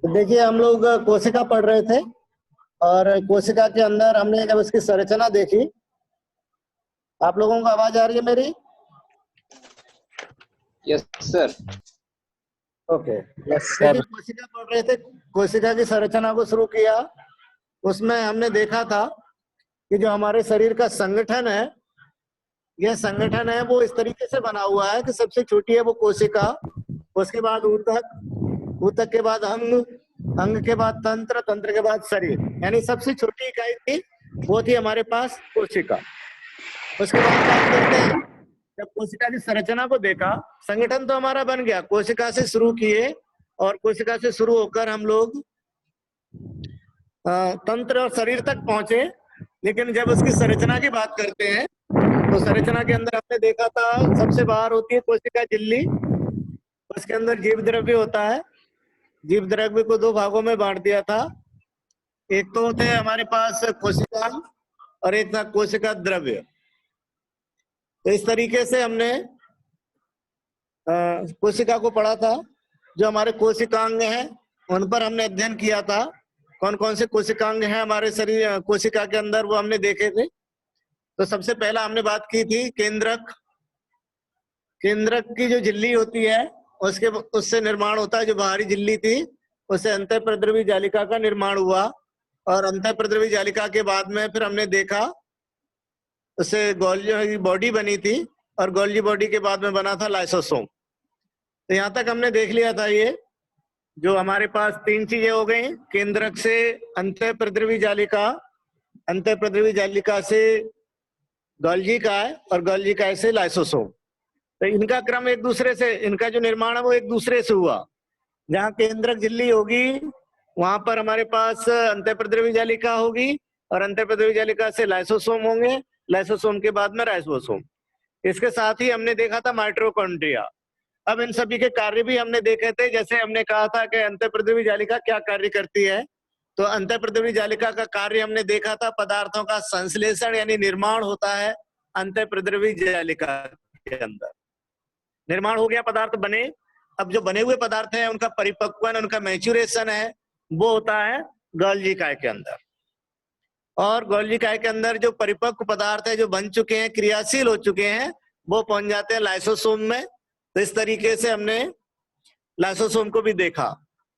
तो देखिए, हम लोग कोशिका पढ़ रहे थे और कोशिका के अंदर हमने जब उसकी संरचना देखी। आप लोगों को आवाज आ रही है मेरी? Yes sir. ओके। यस देखिए, सर। कोशिका पढ़ रहे थे, कोशिका की संरचना को शुरू किया। उसमें हमने देखा था कि जो हमारे शरीर का संगठन है, यह संगठन है वो इस तरीके से बना हुआ है कि सबसे छोटी है वो कोशिका, उसके बाद ऊतक, ऊतक के बाद अंग, अंग के बाद तंत्र, तंत्र के बाद शरीर, यानी सबसे छोटी इकाई थी वो थी हमारे पास कोशिका। उसके बाद बात करते हैं, जब कोशिका की संरचना को देखा, संगठन तो हमारा बन गया, कोशिका से शुरू किए और कोशिका से शुरू होकर हम लोग तंत्र और शरीर तक पहुंचे। लेकिन जब उसकी संरचना की बात करते हैं तो संरचना के अंदर हमने देखा था सबसे बाहर होती है कोशिका झिल्ली, उसके अंदर जीव द्रव्य होता है। जीव द्रव्य को दो भागों में बांट दिया था, एक तो होते हैं हमारे पास कोशिका और एक था कोशिका द्रव्य। तो इस तरीके से हमने कोशिका को पढ़ा था। जो हमारे कोशिकांग हैं उन पर हमने अध्ययन किया था, कौन कौन से कोशिकांग हैं हमारे शरीर कोशिका के अंदर, वो हमने देखे थे। तो सबसे पहला हमने बात की थी केंद्रक। केंद्रक की जो झिल्ली होती है उसके उससे निर्माण होता है, जो बाहरी झिल्ली थी उससे अंतःप्रद्रवी जालिका का निर्माण हुआ। और अंतःप्रद्रवी जालिका के बाद में फिर हमने देखा उससे गोल्जी बॉडी बनी थी और गोल्जी बॉडी के बाद में बना था लाइसोसोम। तो यहाँ तक हमने देख लिया था। ये जो हमारे पास तीन चीजें हो गई, केंद्रक से अंतःप्रद्रवी जालिका, अंतःप्रद्रवी जालिका से गोल्जी काय और गोल्जी काय से लाइसोसोम। तो इनका क्रम एक दूसरे से, इनका जो निर्माण है वो एक दूसरे से हुआ। जहाँ केंद्रक झिल्ली होगी वहां पर हमारे पास अंतःप्रद्रवी जालिका होगी और अंतःप्रद्रवी जालिका से लाइसोसोम होंगे, लाइसोसोम के बाद में राइबोसोम। इसके साथ ही हमने देखा था माइटोकॉन्ड्रिया। अब इन सभी के कार्य भी हमने देखे थे। जैसे हमने कहा था कि अंतःप्रद्रवी जालिका क्या कार्य करती है, तो अंतःप्रद्रवी जालिका का कार्य हमने देखा था, पदार्थों का संश्लेषण यानी निर्माण होता है अंतःप्रद्रवी जालिका के अंदर। निर्माण हो गया, पदार्थ बने। अब जो बने हुए पदार्थ हैं उनका परिपक्वन, उनका मैच्यूरेशन है वो होता है गोल्जी काय के अंदर। और गोल्जी काय के अंदर जो परिपक्व पदार्थ है, जो बन चुके हैं, क्रियाशील हो चुके हैं, वो पहुंच जाते हैं लाइसोसोम में। तो इस तरीके से हमने लाइसोसोम को भी देखा।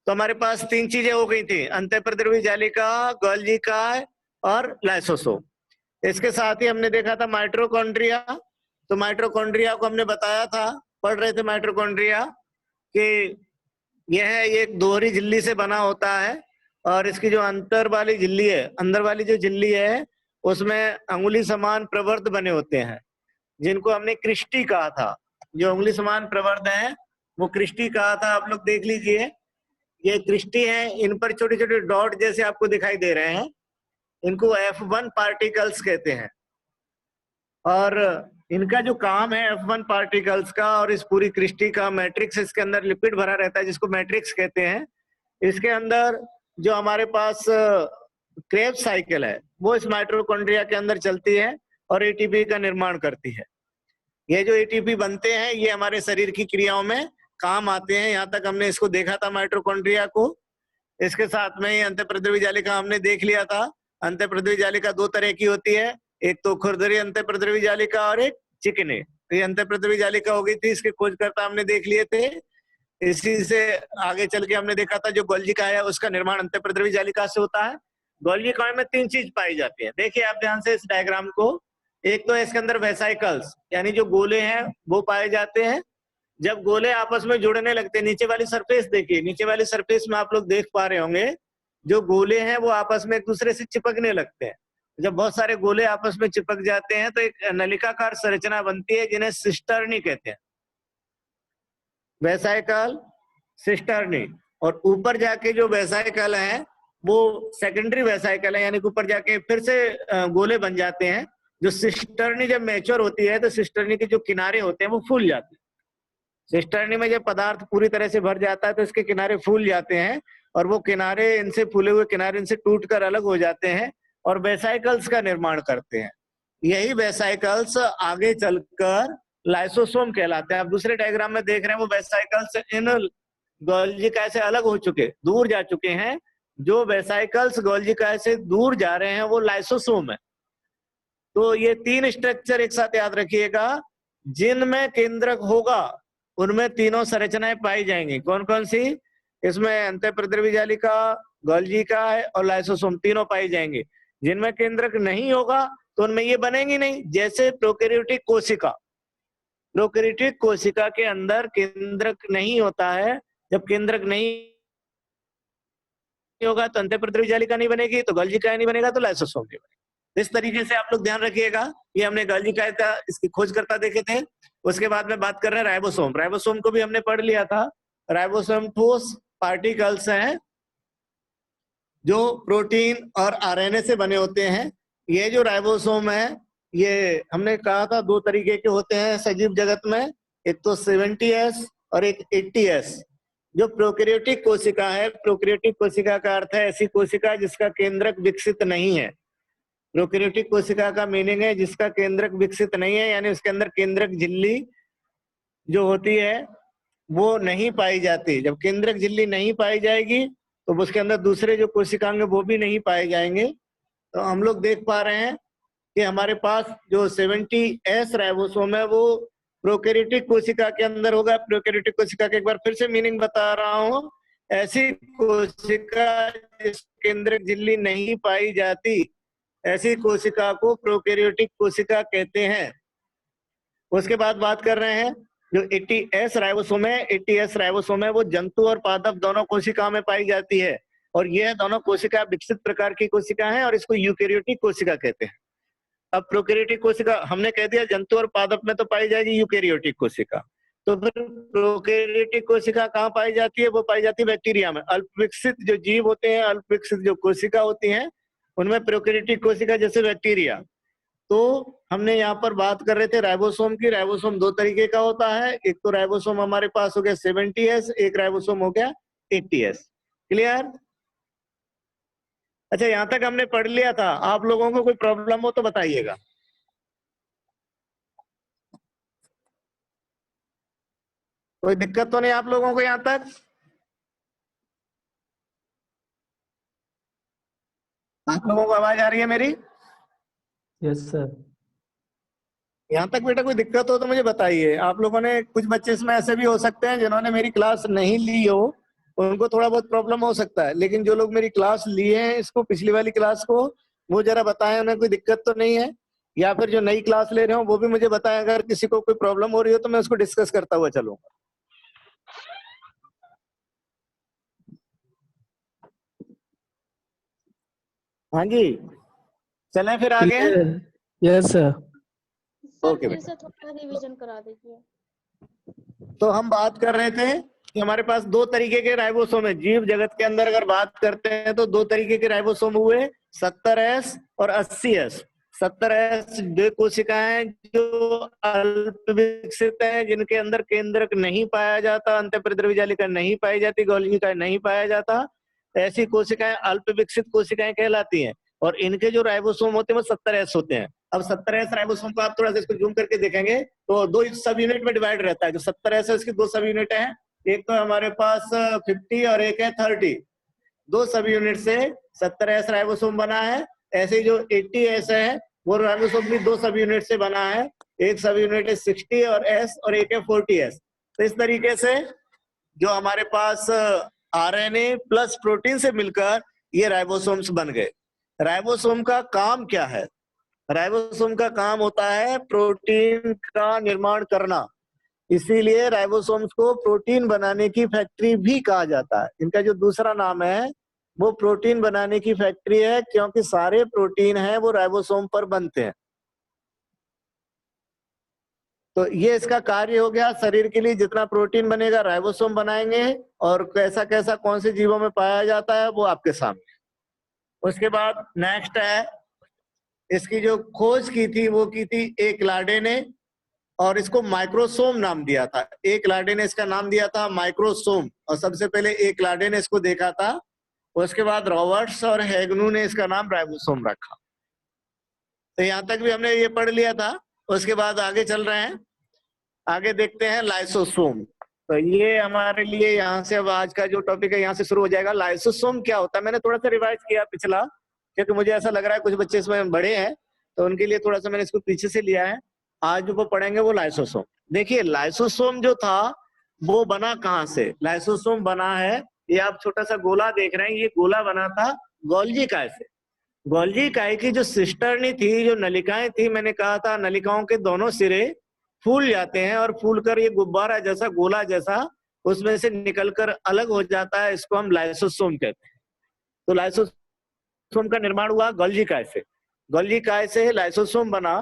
तो हमारे पास तीन चीजें हो गई थी, अंतःप्रद्रवी जालिका, गोल्जी काय और लाइसोसोम। इसके साथ ही हमने देखा था माइटोकॉन्ड्रिया। तो माइटोकॉन्ड्रिया को हमने बताया था, पढ़ रहे थे माइटोकॉन्ड्रिया कि यह एक दोहरी झिल्ली से बना होता है और इसकी जो अंतर वाली झिल्ली है, अंदर वाली जो झिल्ली है उसमें अंगुली समान प्रवर्ध बने होते हैं, जिनको हमने क्रिस्टी कहा था। जो अंगुली समान प्रवर्ध है वो क्रिस्टी कहा था। आप लोग देख लीजिए, ये क्रिस्टी है, इन पर छोटे छोटे डॉट जैसे आपको दिखाई दे रहे हैं, इनको F1 पार्टिकल्स कहते हैं। और इनका जो काम है F1 पार्टिकल्स का और इस पूरी क्रिस्टी का, मैट्रिक्स इसके अंदर लिपिड भरा रहता है जिसको मैट्रिक्स कहते हैं। इसके अंदर जो हमारे पास क्रेब्स साइकिल है वो इस माइटोकॉन्ड्रिया के अंदर चलती है और एटीपी का निर्माण करती है। ये जो एटीपी बनते हैं ये हमारे शरीर की क्रियाओं में काम आते हैं। यहाँ तक हमने इसको देखा था माइटोकॉन्ड्रिया को। इसके साथ में ही अंतःप्रद्रवी जालिका हमने देख लिया था। अंतःप्रद्रवी जालिका दो तरह की होती है, एक तो खुरदरी अंतःप्रद्रवी जालिका और एक चिकने। तो ये अंतःप्रद्रवी जालिका हो गई थी, इसके खोजकर्ता हमने देख लिए थे। इसी से आगे चल के हमने देखा था जो गोल्जी काय है उसका निर्माण अंतःप्रद्रवी जालिका से होता है। गोल्जी काय में तीन चीज पाई जाती है, देखिए आप ध्यान से इस डायग्राम को। एक तो इसके अंदर वेसाइकल्स यानी जो गोले हैं वो पाए जाते हैं। जब गोले आपस में जुड़ने लगते हैं, नीचे वाली सरफेस देखिए, नीचे वाली सरफेस में आप लोग देख पा रहे होंगे जो गोले हैं वो आपस में एक दूसरे से चिपकने लगते हैं। जब बहुत सारे गोले आपस में चिपक जाते हैं तो एक नलिकाकार संरचना बनती है जिन्हें सिस्टर्नी कहते हैं, वेसाइकल, सिस्टर्नी। और ऊपर जाके जो वेसाइकल है वो सेकेंडरी वेसाइकल है, यानी कि ऊपर जाके फिर से गोले बन जाते हैं। जो सिस्टर्नी जब मैच्योर होती है तो सिस्टर्नी के जो किनारे होते हैं वो फूल जाते हैं। सिस्टर्नी में जब पदार्थ पूरी तरह से भर जाता है तो इसके किनारे फूल जाते हैं और वो किनारे, इनसे फूले हुए किनारे इनसे टूटकर अलग हो जाते हैं और वेसाइकल्स का निर्माण करते हैं। यही वेसाइकल्स आगे चलकर लाइसोसोम कहलाते हैं। आप दूसरे डायग्राम में देख रहे हैं वो वेसाइकल्स इन गोल्जी काय से अलग हो चुके, दूर जा चुके हैं, जो वेसाइकल्स गोल्जी काय से दूर जा रहे हैं वो लाइसोसोम है। तो ये 3 स्ट्रक्चर एक साथ याद रखिएगा, जिनमें केंद्रक होगा उनमें तीनों संरचनाएं पाई जाएंगी। कौन कौन सी? इसमें अंतःप्रद्रवी जालिका, गोल्जी का है और लाइसोसोम, तीनों पाई जाएंगे। जिनमें केंद्रक नहीं होगा तो उनमें ये बनेंगी नहीं। जैसे प्रोकैरियोटिक कोशिका, प्रोकैरियोटिक कोशिका के अंदर केंद्रक नहीं होता है। जब केंद्रक नहीं होगा तो अंतःप्रद्रवी जालिका नहीं बनेगी, तो गोल्जी का नहीं बनेगा, तो लाइसोसोम नहीं बनेगा। इस तरीके से आप लोग ध्यान रखिएगा। ये हमने गोल्जी का इसकी खोजकर्ता देखे थे। उसके बाद में बात कर रहे हैं राइबोसोम। राइबोसोम को भी हमने पढ़ लिया था। राइबोसोम ठोस पार्टिकल्स हैं जो प्रोटीन और आरएनए से बने होते हैं। ये जो राइबोसोम है, ये हमने कहा था 2 तरीके के होते हैं सजीव जगत में, एक तो 70S और एक 80S। जो प्रोकैरियोटिक कोशिका है, प्रोकैरियोटिक कोशिका का अर्थ है ऐसी कोशिका जिसका केंद्रक विकसित नहीं है। प्रोकैरियोटिक कोशिका का मीनिंग है जिसका केंद्रक विकसित नहीं है, यानी उसके अंदर केंद्रक झिल्ली जो होती है वो नहीं पाई जाती। जब केंद्रक झिल्ली नहीं पाई जाएगी तो उसके अंदर दूसरे जो कोशिकांग वो भी नहीं पाए जाएंगे। तो हम लोग देख पा रहे हैं कि हमारे पास जो 70S राइबोसोम है वो प्रोकैरियोटिक कोशिका के अंदर होगा। प्रोकैरियोटिक कोशिका के एक बार फिर से मीनिंग बता रहा हूँ, ऐसी कोशिका जिस केंद्रक झिल्ली नहीं पाई जाती, ऐसी कोशिका को प्रोकैरियोटिक कोशिका कहते हैं। उसके बाद बात कर रहे हैं जो 80S राइबोसोम है। 80S राइबोसोम है वो जंतु और पादप दोनों कोशिकाओं में पाई जाती है, और यह दोनों कोशिका विकसित प्रकार की कोशिका है और इसको यूकैरियोटिक कोशिका कहते हैं। अब प्रोकैरियोटिक कोशिका हमने कह दिया जंतु और पादप में तो पाई जाएगी यूकैरियोटिक कोशिका, तो फिर प्रोकैरियोटिक कोशिका कहाँ पाई जाती है? वो पाई जाती है बैक्टीरिया में। अल्प विकसित जो जीव होते हैं, अल्प विकसित जो कोशिका होती हैं, उनमें प्रोकैरियोटिक कोशिका जैसे बैक्टीरिया। तो हमने यहाँ पर बात कर रहे थे राइबोसोम की। राइबोसोम 2 तरीके का होता है, एक तो राइबोसोम हमारे पास हो गया 70S, एक राइबोसोम हो गया 80S। क्लियर? अच्छा, यहाँ तक हमने पढ़ लिया था। आप लोगों को कोई प्रॉब्लम हो तो बताइएगा। कोई दिक्कत तो नहीं आप लोगों को यहाँ तक? आप लोगों को आवाज आ रही है मेरी? Yes sir. यहाँ तक बेटा कोई दिक्कत हो तो मुझे बताइए। आप लोगों ने, कुछ बच्चे इसमें ऐसे भी हो सकते हैं जिन्होंने मेरी क्लास नहीं ली हो, उनको थोड़ा बहुत प्रॉब्लम हो सकता है, लेकिन जो लोग मेरी क्लास लिए हैं इसको, पिछली वाली क्लास को, वो जरा बताएं उन्हें कोई दिक्कत तो नहीं है। या फिर जो नई क्लास ले रहे हो वो भी मुझे बताएं, अगर किसी को कोई प्रॉब्लम हो रही हो तो मैं उसको डिस्कस करता हुआ चलूंगा। हाँ जी, चलें फिर आगे। Yes sir. सर ओके फिर बेटा। से थोड़ा रिवीजन करा दीजिए। तो हम बात कर रहे थे कि हमारे पास 2 तरीके के राइबोसोम है। जीव जगत के अंदर अगर बात करते हैं तो 2 तरीके के राइबोसोम हुए, 70S और 80S। 70S वे कोशिकाएं जो अल्प विकसित हैं, जिनके अंदर केंद्रक नहीं पाया जाता, अंतःप्रद्रवी जालिका नहीं पाई जाती, गोल्गी का नहीं पाया जाता, ऐसी कोशिकाएं अल्प विकसित कोशिकाएं कहलाती हैं। और इनके जो राइबोसोम होते हैं वो 70S होते हैं। अब 70S राइबोसोम को आप थोड़ा सा इसको जूम करके देखेंगे तो 2 सब यूनिट में डिवाइड रहता है। जो 70S है उसकी 2 सब यूनिट है, एक तो हमारे पास 50 और एक है 30। 2 सब यूनिट से 70S राइबोसोम बना है। ऐसे ही जो 80S है वो राइबोसोम भी 2 सब यूनिट से बना है, एक सब यूनिट है 60 और S और एक है 40S। तो इस तरीके से जो हमारे पास आरएनए प्लस प्रोटीन से मिलकर ये राइबोसोम्स बन गए। राइबोसोम का काम क्या है? राइबोसोम का काम होता है प्रोटीन का निर्माण करना, इसीलिए राइबोसोम्स को प्रोटीन बनाने की फैक्ट्री भी कहा जाता है। इनका जो दूसरा नाम है वो प्रोटीन बनाने की फैक्ट्री है, क्योंकि सारे प्रोटीन हैं वो राइबोसोम पर बनते हैं। तो ये इसका कार्य हो गया। शरीर के लिए जितना प्रोटीन बनेगा राइबोसोम बनाएंगे, और कैसा कैसा कौन से जीवों में पाया जाता है वो आपके सामने। उसके बाद नेक्स्ट है, इसकी जो खोज की थी वो की थी एक लाडे ने, और इसको माइक्रोसोम नाम दिया था। एक लाडे ने इसका नाम दिया था माइक्रोसोम, और सबसे पहले एक लाडे ने इसको देखा था। उसके बाद रॉबर्ट्स और हैगनू ने इसका नाम राइबोसोम रखा। तो यहाँ तक भी हमने ये पढ़ लिया था। उसके बाद आगे चल रहे हैं, आगे देखते हैं लाइसोसोम। तो ये हमारे लिए यहाँ से अब आज का जो टॉपिक है यहाँ से शुरू हो जाएगा। लाइसोसोम क्या होता है, मैंने थोड़ा सा रिवाइज किया पिछला, क्योंकि मुझे ऐसा लग रहा है कुछ बच्चे इसमें बड़े हैं, तो उनके लिए थोड़ा सा मैंने इसको पीछे से लिया है। आज जो पढ़ेंगे वो लाइसोसोम। देखिए लाइसोसोम जो था वो बना कहाँ से? लाइसोसोम बना है, ये आप छोटा सा गोला देख रहे हैं, ये गोला बना था गोल्जी काय से। गोल्जी काय की जो सिस्टर्नी थी, जो नलिकाएं थी, मैंने कहा था नलिकाओं के दोनों सिरे फूल जाते हैं और फूल कर ये गुब्बारा जैसा, गोला जैसा उसमें से निकलकर अलग हो जाता है, इसको हम लाइसोसोम कहते हैं। तो लाइसोसोम का निर्माण हुआ गोल्जी काय से। गोल्जी काय से लाइसोसोम बना।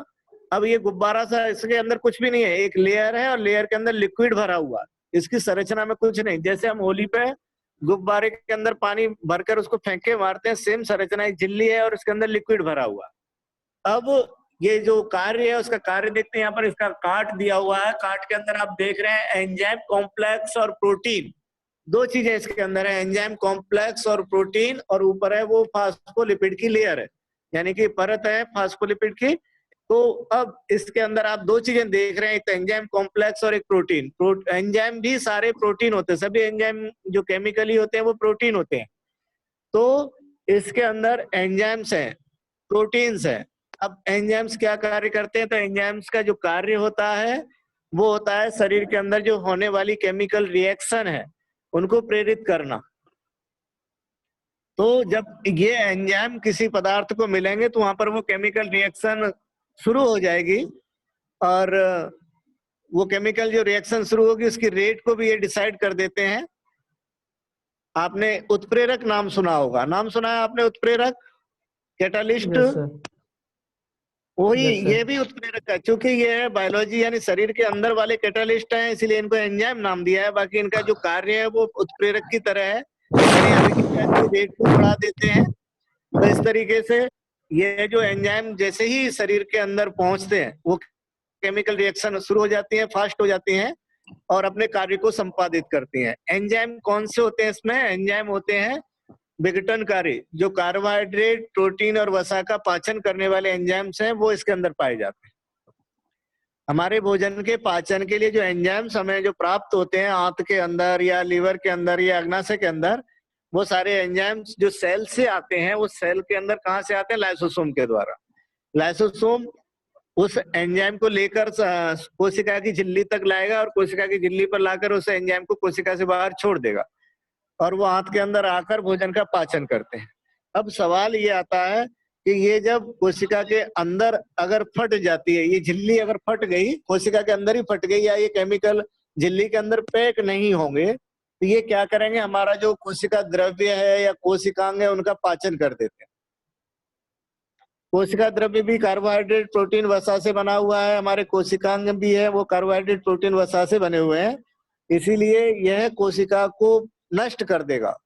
अब ये गुब्बारा सा, इसके अंदर कुछ भी नहीं है, एक लेयर है और लेयर के अंदर लिक्विड भरा हुआ, इसकी संरचना में कुछ नहीं। जैसे हम होली पे गुब्बारे के अंदर पानी भरकर उसको फेंके मारते हैं, सेम संरचना, एक झिल्ली है और इसके अंदर लिक्विड भरा हुआ। अब ये जो कार्य है उसका कार्य देखते हैं, यहाँ पर इसका काट दिया हुआ है। काट के अंदर आप देख रहे हैं एंजाइम कॉम्प्लेक्स और प्रोटीन, दो चीजें इसके अंदर है, एंजाइम कॉम्प्लेक्स और प्रोटीन, और ऊपर है वो फास्फोलिपिड की लेयर है, यानी कि परत है फास्फोलिपिड की। तो अब इसके अंदर आप दो चीजें देख रहे हैं, एक एंजाइम कॉम्प्लेक्स और एक प्रोटीन। एंजाइम भी सारे प्रोटीन होते हैं, सभी एंजाइम जो केमिकली होते हैं वो प्रोटीन होते हैं। तो इसके अंदर एंजाइम्स हैं, प्रोटीन्स हैं। अब एंजाइम्स क्या कार्य करते हैं? तो एंजाइम्स का जो कार्य होता है वो होता है शरीर के अंदर जो होने वाली केमिकल रिएक्शन है उनको प्रेरित करना। तो जब ये एंजाइम किसी पदार्थ को मिलेंगे तो वहां पर वो केमिकल रिएक्शन शुरू हो जाएगी, और वो केमिकल जो रिएक्शन शुरू होगी उसकी रेट को भी ये डिसाइड कर देते हैं। आपने उत्प्रेरक नाम सुना होगा, नाम सुना है आपने उत्प्रेरक, कैटालिस्ट? Yes sir. वही Yes, sir. ये भी उत्प्रेरक है, क्योंकि ये है बायोलॉजी यानी शरीर के अंदर वाले कैटालिस्ट हैं, इसलिए इनको एंजाइम नाम दिया है। बाकी इनका जो कार्य है वो उत्प्रेरक की तरह है, यानी अमीनो एसिड की रेट को बढ़ा देते हैं। तो इस तरीके से ये जो एंजाइम जैसे ही शरीर के अंदर पहुंचते हैं वो केमिकल रिएक्शन शुरू हो जाती है, फास्ट हो जाती हैं और अपने कार्य को संपादित करती हैं। एंजाइम कौन से होते हैं इसमें? एंजाइम होते हैं विघटनकारी, जो कार्बोहाइड्रेट, प्रोटीन और वसा का पाचन करने वाले एंजाइम्स हैं वो इसके अंदर पाए जाते हैं। हमारे भोजन के पाचन के लिए जो एंजाइम्स हमें जो प्राप्त होते हैं आंत के अंदर या लीवर के अंदर या अग्नाशय के अंदर, वो सारे एंजाइम्स जो सेल से आते हैं, वो सेल के अंदर कहाँ से आते हैं? लाइसोसोम के द्वारा। लाइसोसोम उस एंजाइम को लेकर कोशिका की झिल्ली तक लाएगा और कोशिका की झिल्ली पर लाकर उस एंजाइम को कोशिका से बाहर छोड़ देगा और वो आंत के अंदर आकर भोजन का पाचन करते हैं। अब सवाल ये आता है कि ये जब कोशिका के अंदर अगर फट जाती है, ये झिल्ली अगर फट गई, कोशिका के अंदर ही फट गई, या ये केमिकल झिल्ली के अंदर पैक नहीं होंगे, तो ये क्या करेंगे? हमारा जो कोशिका द्रव्य है या कोशिकांग है उनका पाचन कर देते हैं। कोशिका द्रव्य भी कार्बोहाइड्रेट, प्रोटीन, वसा से बना हुआ है, हमारे कोशिकांग भी है वो कार्बोहाइड्रेट, प्रोटीन, वसा से बने हुए हैं, इसीलिए यह कोशिका को नष्ट कर देगा।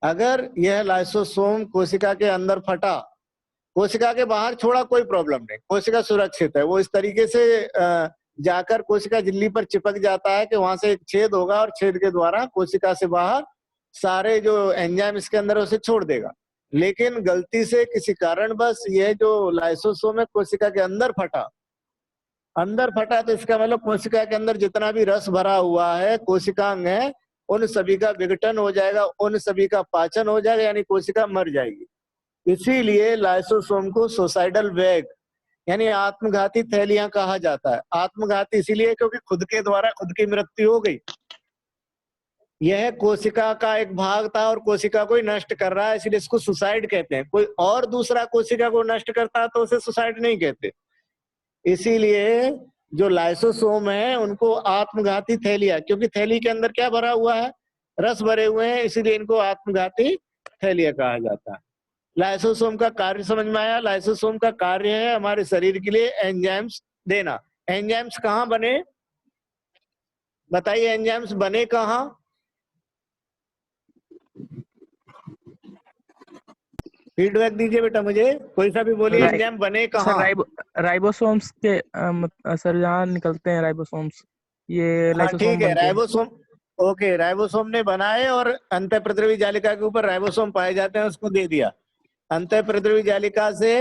अगर यह लाइसोसोम कोशिका के अंदर फटा, कोशिका के बाहर छोड़ा, कोई प्रॉब्लम नहीं, कोशिका सुरक्षित है, वो इस तरीके से जाकर कोशिका झिल्ली पर चिपक जाता है कि वहां से एक छेद होगा और छेद के द्वारा कोशिका से बाहर सारे जो एंजाइम इसके अंदर उसे छोड़ देगा। लेकिन गलती से किसी कारणवश यह जो लाइसोसोम है कोशिका के अंदर फटा, तो इसका मतलब कोशिका के अंदर जितना भी रस भरा हुआ है, कोशिकांग है, उन सभी का विघटन हो जाएगा, उन सभी का पाचन हो जाएगा, यानी कोशिका मर जाएगी। इसीलिए लाइसोसोम को सुसाइडल बैग यानी आत्मघाती थैलियां कहा जाता है। आत्मघाती इसीलिए क्योंकि खुद के द्वारा खुद की मृत्यु हो गई। यह कोशिका का एक भाग था और कोशिका को ही नष्ट कर रहा है, इसलिए इसको सुसाइड कहते हैं। कोई और दूसरा कोशिका को नष्ट करता तो उसे सुसाइड नहीं कहते। इसीलिए जो लाइसोसोम है उनको आत्मघाती थैलियां, क्योंकि थैली के अंदर क्या भरा हुआ है? रस भरे हुए हैं, इसीलिए इनको आत्मघाती थैलियां कहा जाता है। लाइसोसोम का कार्य समझ में आया? लाइसोसोम का कार्य है हमारे शरीर के लिए एंजाइम्स देना। एंजाइम्स कहाँ बने बताइए? एंजाइम्स बने कहाँ? फीडबैक दीजिए बेटा मुझे, कोई सा भी बोलिए। एंजाइम बने कहाँ? राइबोसोम्स के सर जहाँ निकलते हैं राइबोसोम्स, ये लाइसोसोम ठीक है, बनते हैं। राइबोसोम। ओके, राइबोसोम ने बनाए और अंतःप्रद्रवी जालिका के ऊपर राइबोसोम पाए जाते हैं, उसको दे दिया। अंतःप्रद्रवी जालिका से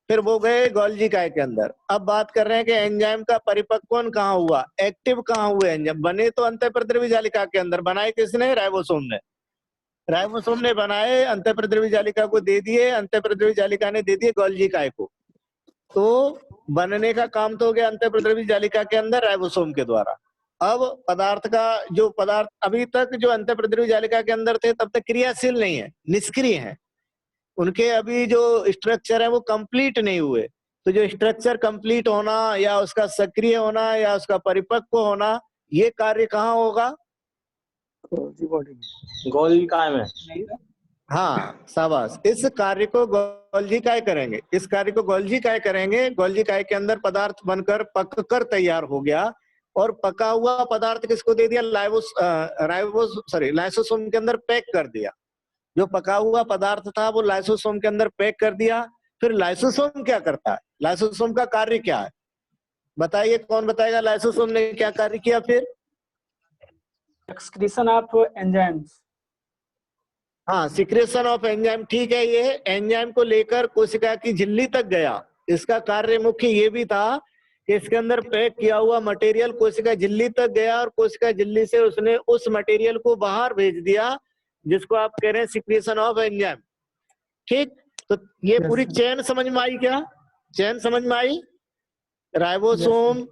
फिर वो गए गोल्जी काय के अंदर। अब बात कर रहे हैं कि एंजाइम का परिपक्वन कहाँ हुआ, एक्टिव कहाँ हुए एंजाइम? बने तो अंतःप्रद्रवी जालिका के अंदर, बनाए किसने? राइबोसोम ने। राइबोसोम ने बनाए, अंतःप्रद्रवी जालिका को दे दिए, अंतःप्रद्रवी जालिका ने दे दिए गोल्जी काय को। तो बनने का काम तो हो गया अंतःप्रद्रवी जालिका के अंदर राइबोसोम के द्वारा। अब पदार्थ का जो पदार्थ अभी तक जो अंतःप्रद्रवी जालिका के अंदर थे तब तक क्रियाशील नहीं है, निष्क्रिय है, उनके अभी जो स्ट्रक्चर है वो कंप्लीट नहीं हुए। तो जो स्ट्रक्चर कंप्लीट होना या उसका सक्रिय होना या उसका परिपक्व होना, ये कार्य कहाँ होगा? गोल्जी काय में। हाँ शाबाश, इस कार्य को गोल्जी काय करेंगे, इस कार्य को गोल्जी काय करेंगे। गोल्जी काय के अंदर पदार्थ बनकर पक कर तैयार हो गया और पका हुआ पदार्थ किसको दे दिया? लाइसोसोम के अंदर पैक कर दिया। जो पका हुआ पदार्थ था वो लाइसोसोम के अंदर पैक कर दिया। फिर लाइसोसोम क्या करता है? लाइसोसोम का कार्य क्या है बताइए, कौन बताएगा? लाइसोसोम ने क्या कार्य किया? फिर एक्सक्रीशन ऑफ एंजाइम्स। हाँ, सिक्रेशन ऑफ एंजाइम, ठीक है। ये एंजाइम को लेकर कोशिका की झिल्ली तक गया। इसका कार्य मुख्य ये भी था कि इसके अंदर पैक किया हुआ मटेरियल कोशिका झिल्ली तक गया और कोशिका झिल्ली से उसने उस मटेरियल को बाहर भेज दिया, जिसको आप कह रहे हैं सिक्रेशन ऑफ एंजाइम। ठीक, तो ये पूरी चेन समझ में आई क्या? चेन समझ में आई? राइबोसोम,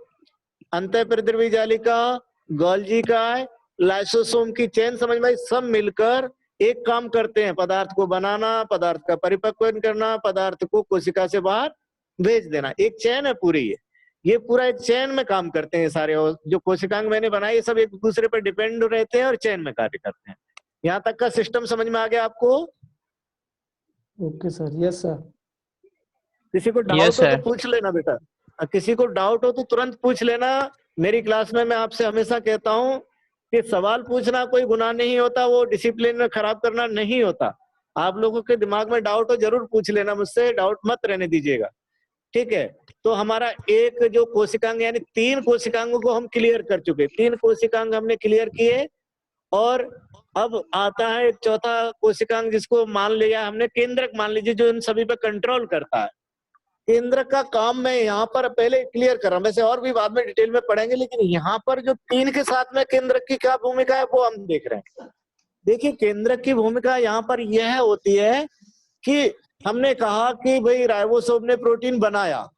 अंतःप्रद्रवी जालिका, गोल्जी काय, लाइसोसोम की चेन समझ में आई। सब मिलकर एक काम करते हैं, पदार्थ को बनाना, पदार्थ का परिपक्वन करना, पदार्थ को कोशिका से बाहर भेज देना। एक चेन है पूरी, ये पूरा एक चेन में काम करते हैं सारे। और जो कोशिकांग मैंने बनाए सब एक दूसरे पर डिपेंड रहते हैं और चेन में कार्य करते हैं। यहाँ तक का सिस्टम समझ में आ गया आपको? Okay sir, yes sir. किसी को डाउट हो तो पूछ लेना बेटा, किसी को डाउट हो तो तुरंत पूछ लेना। मेरी क्लास में मैं आपसे हमेशा कहता हूँ कि सवाल पूछना कोई गुनाह नहीं होता, वो डिसिप्लिन में खराब करना नहीं होता। आप लोगों के दिमाग में डाउट हो जरूर पूछ लेना मुझसे, डाउट मत रहने दीजिएगा, ठीक है। तो हमारा एक जो कोशिकांग यानी 3 कोशिकांगों को हम क्लियर कर चुके, 3 कोशिकांग हमने क्लियर किए। और अब आता है एक चौथा कोशिकांग जिसको मान लिया हमने केंद्रक, मान लीजिए, जो इन सभी पे कंट्रोल करता है। केंद्रक का काम मैं यहाँ पर पहले क्लियर कर रहा हूँ, वैसे और भी बाद में डिटेल में पढ़ेंगे, लेकिन यहाँ पर जो 3 के साथ में केंद्रक की क्या भूमिका है वो हम देख रहे हैं। देखिए, केंद्रक की भूमिका यहाँ पर यह होती है कि हमने कहा कि भाई राइबोसोम ने प्रोटीन बनाया,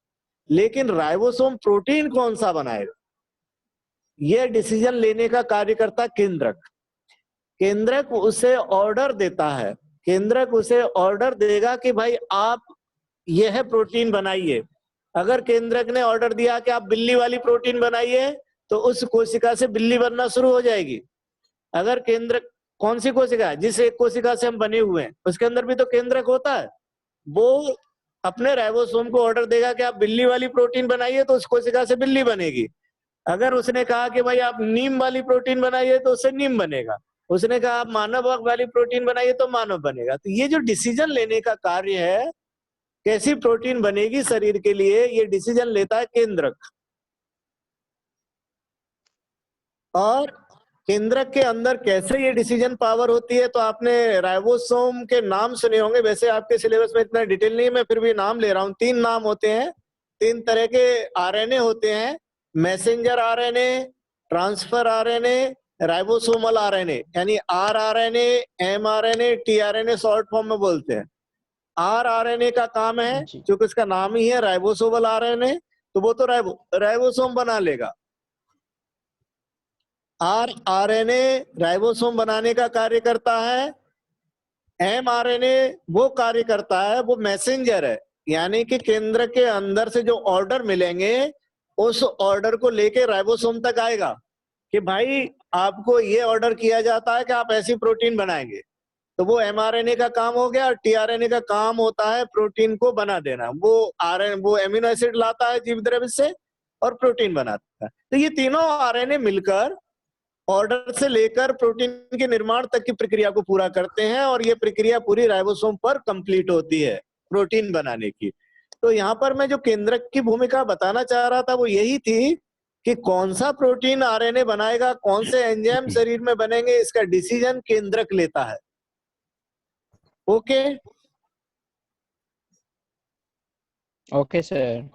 लेकिन राइबोसोम प्रोटीन कौन सा बनाएगा, यह डिसीजन लेने का कार्य करता केंद्रक। केंद्रक उसे ऑर्डर देता है, केंद्रक उसे ऑर्डर देगा कि भाई आप यह प्रोटीन बनाइए। अगर केंद्रक ने ऑर्डर दिया कि आप बिल्ली वाली प्रोटीन बनाइए, तो उस कोशिका से बिल्ली बनना शुरू हो जाएगी। अगर केंद्रक, कौन सी कोशिका है? जिस एक कोशिका से हम बने हुए हैं उसके अंदर भी तो केंद्रक होता है। वो अपने राइबोसोम को ऑर्डर देगा कि आप बिल्ली वाली प्रोटीन बनाइए, तो उस कोशिका से बिल्ली बनेगी। अगर उसने कहा कि भाई आप नीम वाली प्रोटीन बनाइए, तो उससे नीम बनेगा। उसने कहा आप मानव वाली प्रोटीन बनाइए, तो मानव बनेगा। तो ये जो डिसीजन लेने का कार्य है, कैसी प्रोटीन बनेगी शरीर के लिए, ये डिसीजन लेता है केंद्रक। और केंद्रक के अंदर कैसे ये डिसीजन पावर होती है, तो आपने राइबोसोम के नाम सुने होंगे। वैसे आपके सिलेबस में इतना डिटेल नहीं है, मैं फिर भी नाम ले रहा हूं। 3 नाम होते हैं, 3 तरह के आरएनए होते हैं, messenger RNA, transfer RNA, ribosomal RNA, यानी rRNA, mRNA, tRNA short form में बोलते हैं। आरआरएनए का काम है, क्योंकि उसका नाम ही है राइबोसोमल आरएनए, तो वो तो राइबोसोम बना लेगा। आरआरएनए राइबोसोम बनाने का कार्य करता है। एमआरएनए वो कार्य करता है, वो मैसेंजर है, यानी कि केंद्र के अंदर से जो ऑर्डर मिलेंगे उस ऑर्डर को लेके राइबोसोम तक आएगा कि भाई आपको ये ऑर्डर किया जाता है कि आप ऐसी प्रोटीन बनाएंगे। तो वो एमआरएनए का काम हो गया। और टीआरएनए का काम होता है प्रोटीन को बना देना। वो एमिनो एसिड लाता है जीव द्रव्य से और प्रोटीन बनाता है। तो ये तीनों आरएनए मिलकर ऑर्डर से लेकर प्रोटीन के निर्माण तक की प्रक्रिया को पूरा करते हैं, और ये प्रक्रिया पूरी राइबोसोम पर कंप्लीट होती है प्रोटीन बनाने की। तो यहाँ पर मैं जो केंद्रक की भूमिका बताना चाह रहा था वो यही थी कि कौन सा प्रोटीन आरएनए बनाएगा, कौन से एंजाइम शरीर में बनेंगे, इसका डिसीजन केंद्रक लेता है। Okay, okay sir.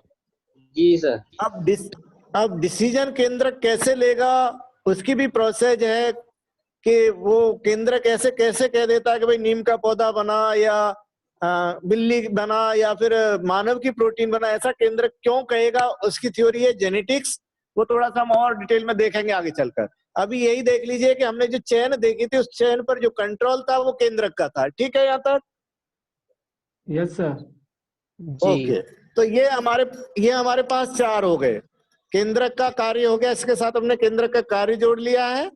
जी सर। अब डिसीजन केंद्र कैसे लेगा, उसकी भी प्रोसेस है कि वो केंद्र कैसे कैसे कह देता है कि भाई नीम का पौधा बना या बिल्ली बना या फिर मानव की प्रोटीन बना, ऐसा केंद्र क्यों कहेगा, उसकी थ्योरी है जेनेटिक्स। वो थोड़ा सा हम और डिटेल में देखेंगे आगे चलकर। अभी यही देख लीजिए कि हमने जो चेन देखी थी, उस चेन पर जो कंट्रोल था वो केंद्रक का था। ठीक है यहाँ तक? Yes sir. जी। ओके, तो ये हमारे पास चार हो गए। केंद्रक का कार्य हो गया, इसके साथ हमने केंद्रक का कार्य जोड़ लिया है,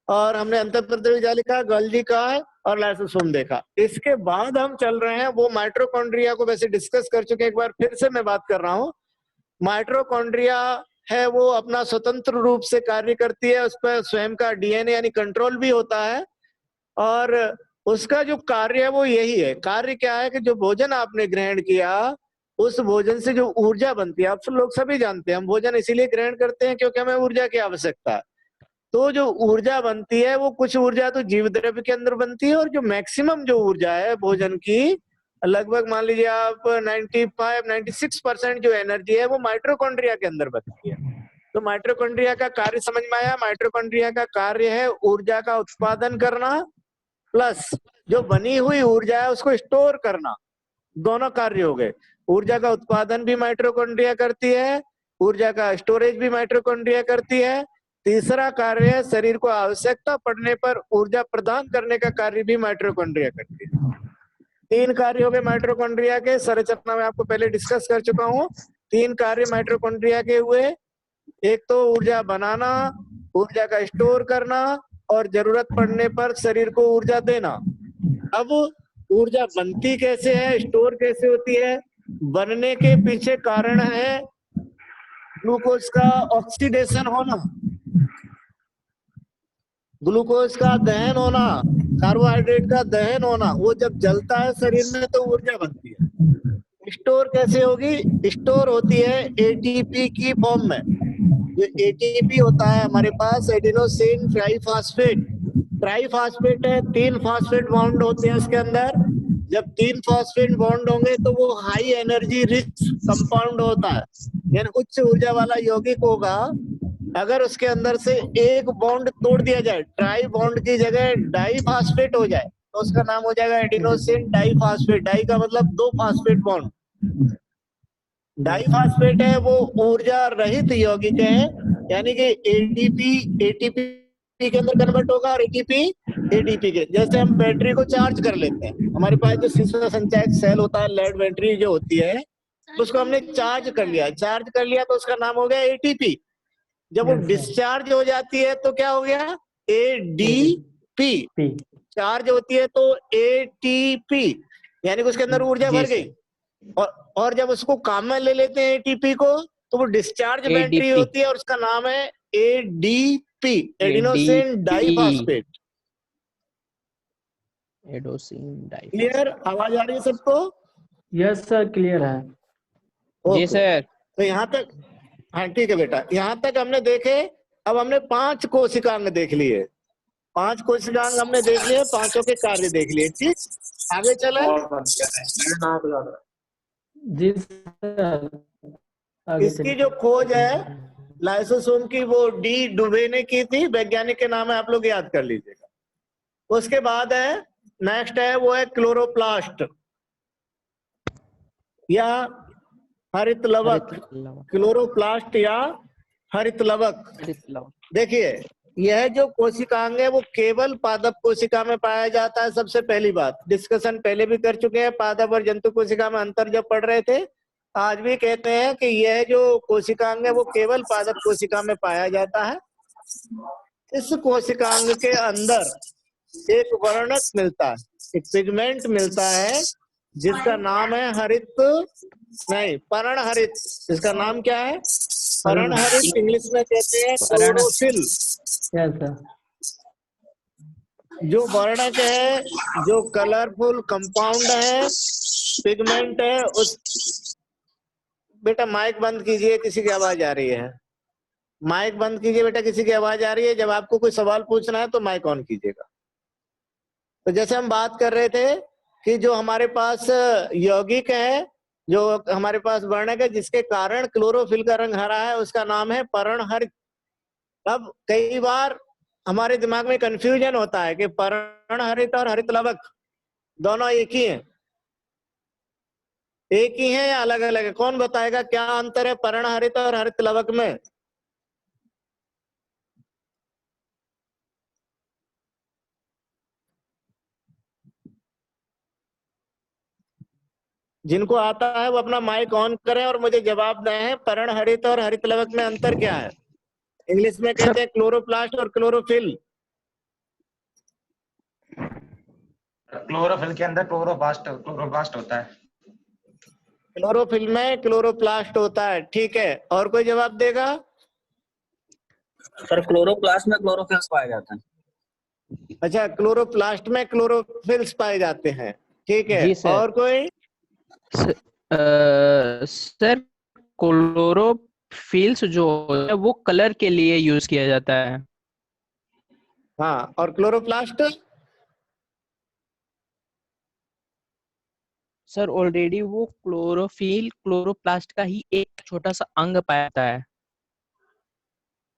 और हमने अंतःप्रद्रवी जाली का, गोल्गी का और लाइसोसोम देखा। इसके बाद हम चल रहे हैं, वो माइटोकॉन्ड्रिया को वैसे डिस्कस कर चुके हैं, एक बार फिर से मैं बात कर रहा हूँ। माइटोकॉन्ड्रिया है वो अपना स्वतंत्र रूप से कार्य करती है, उस पर स्वयं का डीएनए यानी कंट्रोल भी होता है, और उसका जो कार्य है वो यही है। कार्य क्या है कि जो भोजन आपने ग्रहण किया, उस भोजन से जो ऊर्जा बनती है, आप सब लोग सभी जानते हैं हम भोजन इसीलिए ग्रहण करते हैं क्योंकि हमें ऊर्जा की आवश्यकता है। तो जो ऊर्जा बनती है वो कुछ ऊर्जा तो जीव द्रव्य के अंदर बनती है, और जो मैक्सिमम जो ऊर्जा है भोजन की, लगभग मान लीजिए आप 95-96% जो एनर्जी है वो माइटोकॉन्ड्रिया के अंदर बनती है। तो माइटोकॉन्ड्रिया का कार्य समझ में आया? माइटोकॉन्ड्रिया का कार्य है ऊर्जा का उत्पादन करना, प्लस जो बनी हुई ऊर्जा है उसको स्टोर करना। दोनों कार्य हो गए। ऊर्जा का उत्पादन भी माइटोकॉन्ड्रिया करती है, ऊर्जा का स्टोरेज भी माइटोकॉन्ड्रिया करती है। तीसरा कार्य है शरीर को आवश्यकता पड़ने पर ऊर्जा प्रदान करने का कार्य भी माइटोकॉन्ड्रिया करती है। तीन कार्य हो गए माइटोकॉन्ड्रिया के, संरचना में आपको पहले डिस्कस कर चुका हूँ। तीन कार्य माइटोकॉन्ड्रिया के हुए, एक तो ऊर्जा बनाना, ऊर्जा का स्टोर करना, और जरूरत पड़ने पर शरीर को ऊर्जा देना। अब ऊर्जा बनती कैसे है, स्टोर कैसे होती है? बनने के पीछे कारण है ग्लूकोज का ऑक्सीडेशन होना, ग्लूकोज का दहन होना, कार्बोहाइड्रेट का दहन होना। वो जब जलता है शरीर में तो ऊर्जा बनती है। स्टोर कैसे होगी? स्टोर होती है एटीपी की फॉर्म में। जो एटीपी होता है हमारे पास, एडिनोसिन ट्राइफॉस्फेट, ट्राइफॉस्फेट है, 3 फॉस्फेट बॉन्ड होते हैं उसके अंदर। जब 3 फॉस्फेट बॉन्ड होंगे तो वो हाई एनर्जी रिच कंपाउंड होता है, यानी उच्च ऊर्जा वाला यौगिक होगा। अगर उसके अंदर से एक बॉन्ड तोड़ दिया जाए, ट्राई बॉन्ड की जगह डाई फास्फेट हो जाए, तो उसका नाम हो जाएगा एडिनोसिन डाई फास्फेट। डाई का मतलब 2 फास्फेट बॉन्ड। डाई फास्फेट है वो ऊर्जा रहित यौगिक है, यानी कि एटीपी के अंदर कन्वर्ट होगा, और एटीपी एडीपी के। जैसे हम बैटरी को चार्ज कर लेते हैं, हमारे पास जो शीशा संचायक सेल होता है, लेड बैटरी जो होती है, उसको हमने चार्ज कर लिया तो उसका नाम हो गया एटीपी। जब वो डिस्चार्ज हो जाती है तो क्या हो गया? एडीपी। चार्ज होती है तो एटीपी, यानी कि उसके अंदर ऊर्जा भर गई। और जब उसको काम में ले लेते हैं एटीपी को, तो वो डिस्चार्ज बैटरी होती है और उसका नाम है एडीपी, एडिनोसिन डाइफॉस्फेट। क्लियर? आवाज आ रही है सबको? यस सर, क्लियर है। जी सर। तो यहाँ तक, हाँ ठीक है बेटा, यहाँ तक हमने देखे। अब हमने 5 कोशिकांग देख लिए, 5 कोशिकांग हमने देख लिए, पांचों के कार्य देख लिए। ठीक, आगे चले। जी सर। इसकी जो खोज है लाइसोसोम की, वो डी डुबे ने की थी, वैज्ञानिक के नाम है, आप लोग याद कर लीजिएगा। उसके बाद है, नेक्स्ट है वो है क्लोरोप्लास्ट या हरित लवक। क्लोरोप्लास्ट या हरित लवक। देखिए, यह जो कोशिकांग है वो केवल पादप कोशिका में पाया जाता है। सबसे पहली बात, डिस्कशन पहले भी कर चुके हैं, पादप और जंतु कोशिका में अंतर जब पढ़ रहे थे। आज भी कहते हैं कि यह जो कोशिकांग है वो केवल पादप कोशिका में पाया जाता है। इस कोशिकांग के अंदर एक वर्णक मिलता है, एक पिगमेंट मिलता है, जिसका नाम है पर्णहरित। इसका नाम क्या है? पर्णहरित। इंग्लिश में कहते हैं क्लोरोफिल। जो वर्णक है, जो कलरफुल कंपाउंड है, पिगमेंट है, उस बेटा माइक बंद कीजिए, किसी की आवाज आ रही है। माइक बंद कीजिए बेटा, किसी की आवाज आ रही है। जब आपको कोई सवाल पूछना है तो माइक ऑन कीजिएगा। तो जैसे हम बात कर रहे थे कि जो हमारे पास यौगिक है जो हमारे पास वर्णक है जिसके कारण क्लोरोफिल का रंग हरा है उसका नाम है पर्णहरित। अब कई बार हमारे दिमाग में कंफ्यूजन होता है कि पर्णहरित और हरित लवक दोनों एक ही हैं, एक ही है या अलग अलग है? कौन बताएगा क्या अंतर है पर्णहरित और हरित लवक में? जिनको आता है वो अपना माइक ऑन करें और मुझे जवाब दें, पर्णहरित और हरित लवक में अंतर क्या है? इंग्लिश में कहते हैं क्लोरोप्लास्ट और क्लोरोफिल। क्लोरोफिल के अंदर क्लोरोप्लास्ट होता है। क्लोरोफिल में क्लोरोप्लास्ट होता है, ठीक है। और कोई जवाब देगा? सर क्लोरोप्लास्ट में क्लोरोफिल्स पाए जाते हैं। अच्छा, क्लोरोप्लास्ट में क्लोरोफिल्स पाए जाते हैं, ठीक है। जी सर। और कोई? सर क्लोरोफिल्स जो है वो कलर के लिए यूज किया जाता है। हाँ, और क्लोरोप्लास्ट? सर ऑलरेडी वो क्लोरोफिल क्लोरोप्लास्ट का ही एक छोटा सा अंग पाया जाता है।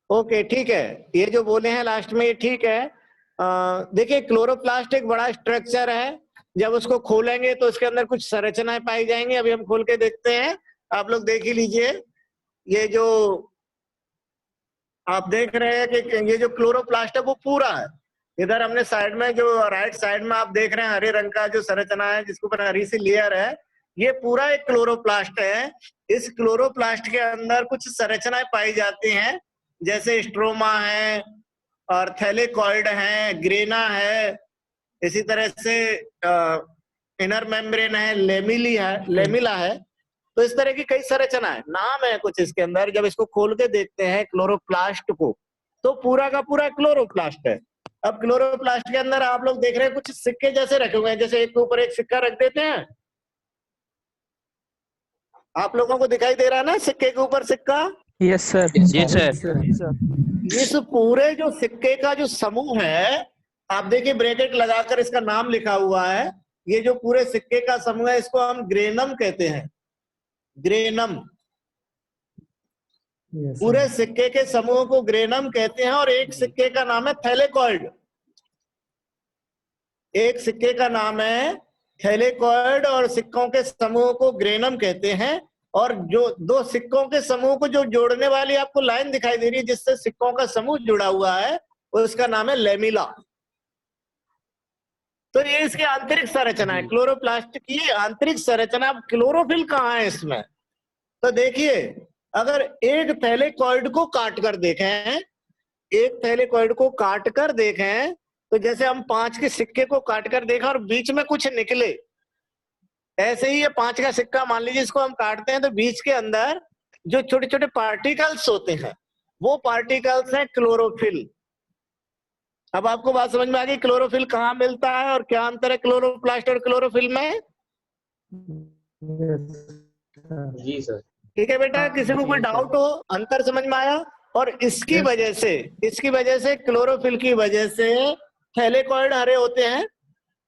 ओके, ठीक है। ये जो बोले हैं लास्ट में ये ठीक है। देखिए, क्लोरोप्लास्ट एक बड़ा स्ट्रक्चर है। जब उसको खोलेंगे तो उसके अंदर कुछ संरचनाएं पाई जाएंगी। अभी हम खोल के देखते हैं, आप लोग देख ही लीजिए। ये जो आप देख रहे हैं कि ये जो क्लोरोप्लास्ट है वो पूरा है। इधर हमने साइड में जो राइट साइड में आप देख रहे हैं हरे रंग का जो संरचना है जिसके ऊपर हरी सी लेयर है, ये पूरा एक क्लोरोप्लास्ट है। इस क्लोरोप्लास्ट के अंदर कुछ संरचनाएं पाई जाती हैं, जैसे स्ट्रोमा है और थैलेकॉइड है, ग्रेना है, इसी तरह से इनर मेम्ब्रेन है, लेमिला है। तो इस तरह की कई संरचना है, नाम है कुछ इसके अंदर। जब इसको खोल के देखते हैं क्लोरोप्लास्ट को तो पूरा का पूरा क्लोरोप्लास्ट है। अब क्लोरोप्लास्ट के अंदर आप लोग देख रहे हैं कुछ सिक्के जैसे रखे हुए हैं, जैसे एक के ऊपर एक सिक्का रख देते हैं। आप लोगों को दिखाई दे रहा है ना सिक्के के ऊपर सिक्का? Yes sir. जी सर। इस पूरे जो सिक्के का जो समूह है, आप देखिए ब्रैकेट लगाकर इसका नाम लिखा हुआ है। ये जो पूरे सिक्के का समूह है इसको हम ग्रेनम कहते हैं, ग्रेनम। पूरे सिक्के के समूह को ग्रेनम कहते हैं। और एक सिक्के का नाम है थैलेकॉइड। एक सिक्के का नाम है थैलेकॉइड और सिक्कों के समूह को ग्रेनम कहते हैं। और जो दो सिक्कों के समूह को जो जोड़ने वाली आपको लाइन दिखाई दे रही है जिससे सिक्कों का समूह जुड़ा हुआ है, उसका नाम है लेमिला। तो ये इसकी आंतरिक संरचना है, क्लोरोप्लास्ट की आंतरिक संरचना। अब क्लोरोफिल कहाँ है इसमें? तो देखिए, अगर एक थैलेकॉइड को काट कर देखें, एक थैलेकॉइड को काट कर देखें, तो जैसे हम 5 के सिक्के को काट कर देखें और बीच में कुछ निकले, ऐसे ही ये 5 का सिक्का मान लीजिए इसको हम काटते हैं तो बीच के अंदर जो छोटे छोटे पार्टिकल्स होते हैं वो पार्टिकल्स हैं क्लोरोफिल। अब आपको बात समझ में आ गई क्लोरोफिल कहाँ मिलता है और क्या अंतर है क्लोरोप्लास्ट और क्लोरोफिल में? जी सर। ठीक है बेटा, किसी को कोई डाउट हो, अंतर समझ में आया? और इसकी वजह से क्लोरोफिल की वजह से थैलेकॉइड हरे होते हैं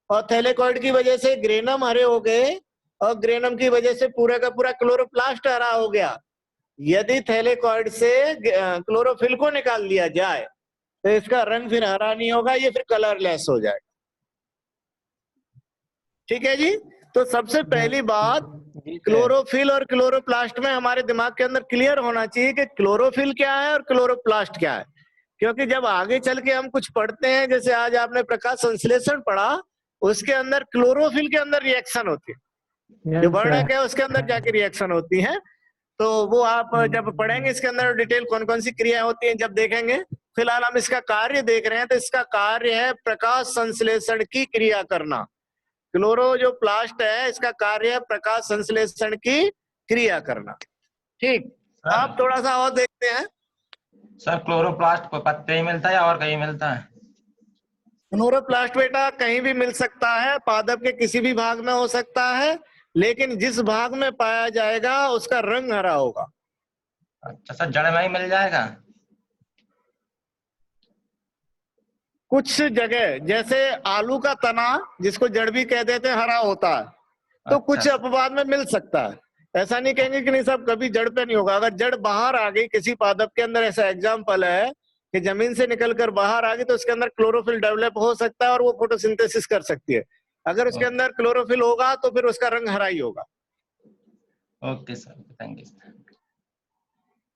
और थैलेकॉइड की वजह से ग्रेनम हरे हो गए और ग्रेनम की वजह से पूरा का पूरा क्लोरोप्लास्ट हरा हो गया। यदि थैलेकॉइड से क्लोरोफिल को निकाल दिया जाए तो इसका रंग फिर हरा नहीं होगा, ये फिर कलरलेस हो जाएगा। ठीक है जी। तो सबसे पहली बात क्लोरोफिल और क्लोरोप्लास्ट में हमारे दिमाग के अंदर क्लियर होना चाहिए कि क्लोरोफिल क्या है और क्लोरोप्लास्ट क्या है। क्योंकि जब आगे चल के हम कुछ पढ़ते हैं, जैसे आज आपने प्रकाश संश्लेषण पढ़ा, उसके अंदर क्लोरोफिल के अंदर रिएक्शन होती है, जो वर्णक है उसके अंदर जाके रिएक्शन होती है। तो वो आप जब पढ़ेंगे इसके अंदर डिटेल कौन कौन सी क्रिया होती है जब देखेंगे। फिलहाल हम इसका कार्य देख रहे हैं, तो इसका कार्य है प्रकाश संश्लेषण की क्रिया करना। क्लोरो जो प्लास्ट है इसका कार्य है प्रकाश संश्लेषण की क्रिया करना। ठीक, आप थोड़ा सा और देखते हैं। सर क्लोरोप्लास्ट को पत्ते ही मिलता है या और कहीं मिलता है? क्लोरोप्लास्ट बेटा कहीं भी मिल सकता है, पादप के किसी भी भाग में हो सकता है, लेकिन जिस भाग में पाया जाएगा उसका रंग हरा होगा। अच्छा सर, जड़ में ही मिल जाएगा? कुछ जगह जैसे आलू का तना जिसको जड़ भी कह देते हैं हरा होता है, तो कुछ अपवाद में मिल सकता है। ऐसा नहीं कहेंगे कि नहीं साहब कभी जड़ पे नहीं होगा। अगर जड़ बाहर आ गई किसी पादप के अंदर, ऐसा एग्जाम्पल है कि जमीन से निकलकर बाहर आ गई तो उसके अंदर क्लोरोफिल डेवलप हो सकता है और वो फोटोसिंथेसिस कर सकती है। अगर उसके अंदर क्लोरोफिल होगा तो फिर उसका रंग हरा ही होगा। Okay sir, thank you.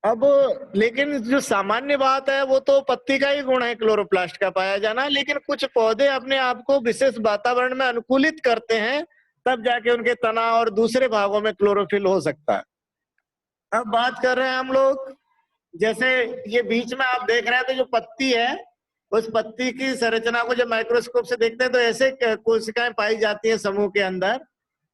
अब लेकिन जो सामान्य बात है वो तो पत्ती का ही गुण है क्लोरोप्लास्ट का पाया जाना, लेकिन कुछ पौधे अपने आप को विशेष वातावरण में अनुकूलित करते हैं, तब जाके उनके तना और दूसरे भागों में क्लोरोफिल हो सकता है। अब बात कर रहे हैं हम लोग, जैसे ये बीच में आप देख रहे हैं तो जो पत्ती है, उस पत्ती की संरचना को जब माइक्रोस्कोप से देखते हैं तो ऐसे कोशिकाएं पाई जाती हैं समूह के अंदर,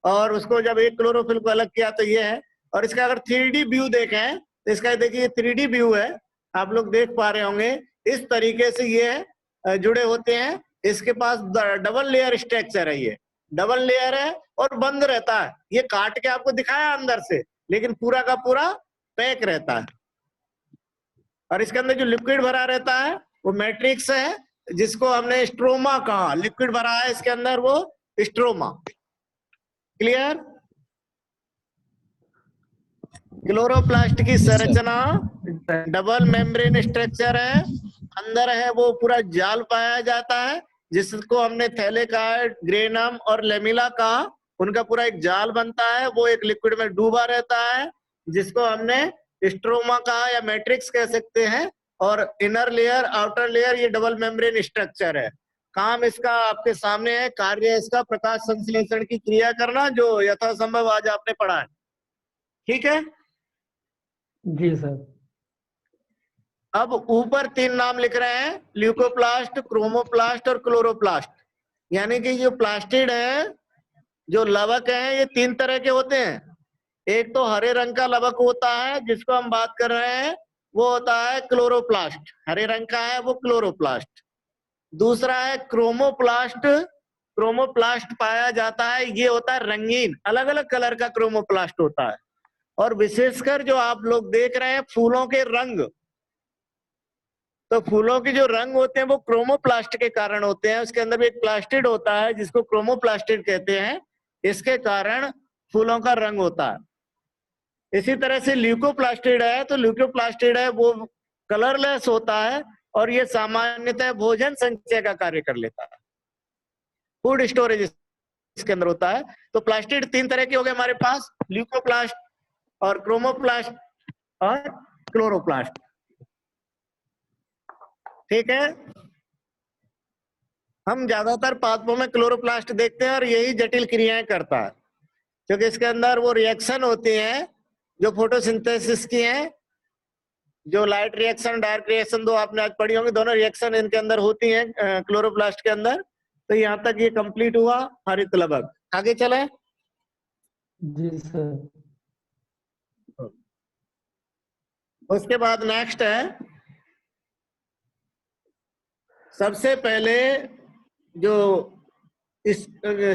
और उसको जब एक क्लोरोफिल को अलग किया तो ये है। और इसका अगर 3D व्यू देखें तो इसका देखिए 3D व्यू है, आप लोग देख पा रहे होंगे। इस तरीके से ये जुड़े होते हैं। इसके पास डबल लेयर स्ट्रक्चर है, ये डबल लेयर है और बंद रहता है। ये काट के आपको दिखाया अंदर से, लेकिन पूरा का पूरा पैक रहता है। और इसके अंदर जो लिक्विड भरा रहता है वो मैट्रिक्स है, जिसको हमने स्ट्रोमा कहा। लिक्विड भरा है इसके अंदर, वो स्ट्रोमा। क्लियर? क्लोरोप्लास्ट की संरचना डबल मेम्ब्रेन स्ट्रक्चर है, अंदर है वो पूरा जाल पाया जाता है, जिसको हमने थैले कहा, ग्रेनम और लेमिला कहा। उनका पूरा एक जाल बनता है, वो एक लिक्विड में डूबा रहता है, जिसको हमने स्ट्रोमा कहा या मैट्रिक्स कह सकते हैं। और इनर लेयर, आउटर लेयर, ये डबल मेम्ब्रेन स्ट्रक्चर है। काम इसका आपके सामने है, कार्य इसका प्रकाश संश्लेषण की क्रिया करना, जो यथासंभव आज आपने पढ़ा है। ठीक है? जी सर। अब ऊपर 3 नाम लिख रहे हैं, ल्यूकोप्लास्ट, क्रोमोप्लास्ट और क्लोरोप्लास्ट। यानी कि जो प्लास्टिड है, जो लवक है, ये 3 तरह के होते हैं। एक तो हरे रंग का लवक होता है, जिसको हम बात कर रहे हैं, वो होता है क्लोरोप्लास्ट, हरे रंग का है वो क्लोरोप्लास्ट। दूसरा है क्रोमोप्लास्ट। क्रोमोप्लास्ट पाया जाता है, ये होता है रंगीन, अलग अलग कलर का क्रोमोप्लास्ट होता है। और विशेषकर जो आप लोग देख रहे हैं फूलों के रंग, तो फूलों के जो रंग होते हैं वो क्रोमोप्लास्ट के कारण होते हैं। उसके अंदर भी एक प्लास्टिड होता है जिसको क्रोमोप्लास्टिड कहते हैं, इसके कारण फूलों का रंग होता है। इसी तरह से ल्यूकोप्लास्टिड है, तो ल्यूकोप्लास्टिड है वो कलरलेस होता है, और ये सामान्यतः भोजन संचय का कार्य कर लेता है, फूड स्टोरेज इसके अंदर होता है। तो प्लास्टिड 3 तरह के हो गए हमारे पास, ल्यूकोप्लास्ट और क्रोमोप्लास्ट और क्लोरोप्लास्ट। ठीक है? हम ज्यादातर पादपों में क्लोरोप्लास्ट देखते हैं और यही जटिल क्रियाएं करता है, क्योंकि इसके अंदर वो रिएक्शन होती हैं जो फोटोसिंथेसिस की हैं, जो लाइट रिएक्शन, डार्क रिएक्शन, दो आपने आज पढ़ी होंगी, दोनों रिएक्शन इनके अंदर होती हैं क्लोरोप्लास्ट के अंदर। तो यहाँ तक ये कंप्लीट हुआ हरित लवक। आगे चले। जी सर। उसके बाद नेक्स्ट है, सबसे पहले जो इस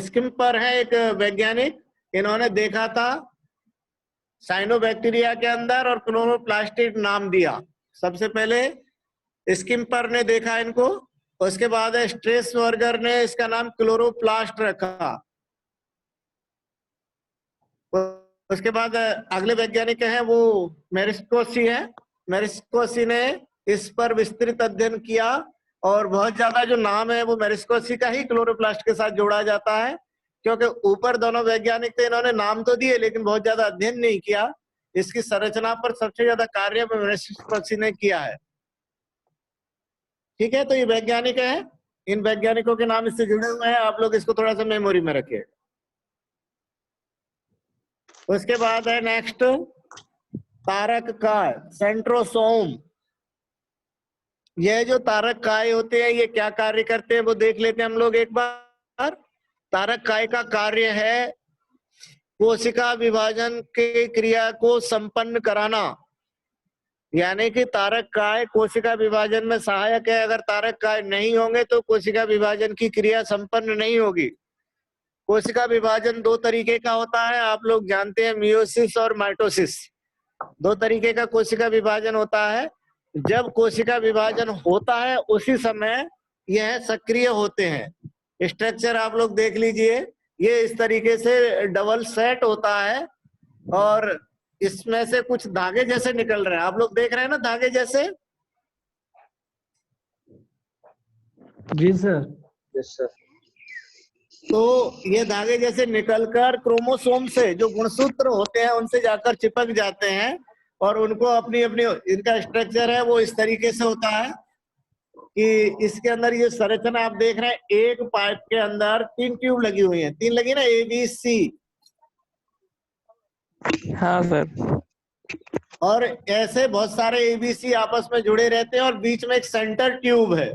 स्किम पर है एक वैज्ञानिक, इन्होंने देखा था साइनोबैक्टीरिया के अंदर और क्लोरोप्लास्टिड नाम दिया। सबसे पहले स्किम्पर ने देखा इनको, उसके बाद स्ट्रेसबर्गर ने इसका नाम क्लोरोप्लास्ट रखा। उसके बाद अगले वैज्ञानिक हैं वो मेरिस्कोसी है। मेरिस्कोसी ने इस पर विस्तृत अध्ययन किया, और बहुत ज्यादा जो नाम है वो मेरिस्कोसी का ही क्लोरोप्लास्ट के साथ जोड़ा जाता है, क्योंकि ऊपर दोनों वैज्ञानिक थे, इन्होंने नाम तो दिए लेकिन बहुत ज्यादा अध्ययन नहीं किया। इसकी संरचना पर सबसे ज्यादा कार्य मेरिस्कोसी ने किया है। ठीक है? तो ये वैज्ञानिक है, इन वैज्ञानिकों के नाम इससे जुड़े हुए हैं, आप लोग इसको थोड़ा सा मेमोरी में रखिए। उसके बाद है नेक्स्ट तारक काय, सेंट्रोसोम। यह जो तारक काय होते हैं ये क्या कार्य करते हैं वो देख लेते हैं हम लोग एक बार। तारक काय का कार्य है कोशिका विभाजन की क्रिया को संपन्न कराना, यानी कि तारक काय कोशिका विभाजन में सहायक है। अगर तारक काय नहीं होंगे तो कोशिका विभाजन की क्रिया संपन्न नहीं होगी। कोशिका विभाजन 2 तरीके का होता है, आप लोग जानते हैं, मियोसिस और माइटोसिस। 2 तरीके का कोशिका विभाजन होता है। जब कोशिका विभाजन होता है उसी समय यह सक्रिय होते हैं। स्ट्रक्चर आप लोग देख लीजिए, ये इस तरीके से डबल सेट होता है, और इसमें से कुछ धागे जैसे निकल रहे हैं, आप लोग देख रहे हैं ना धागे जैसे। जी सर। Yes sir. तो ये धागे जैसे निकलकर क्रोमोसोम से जो गुणसूत्र होते हैं उनसे जाकर चिपक जाते हैं और उनको अपनी अपनी इनका स्ट्रक्चर है वो इस तरीके से होता है कि इसके अंदर ये संरचना आप देख रहे हैं, एक पाइप के अंदर 3 ट्यूब लगी हुई हैं, 3 लगी ना, ABC। हाँ सर। और ऐसे बहुत सारे ABC आपस में जुड़े रहते हैं और बीच में एक सेंटर ट्यूब है।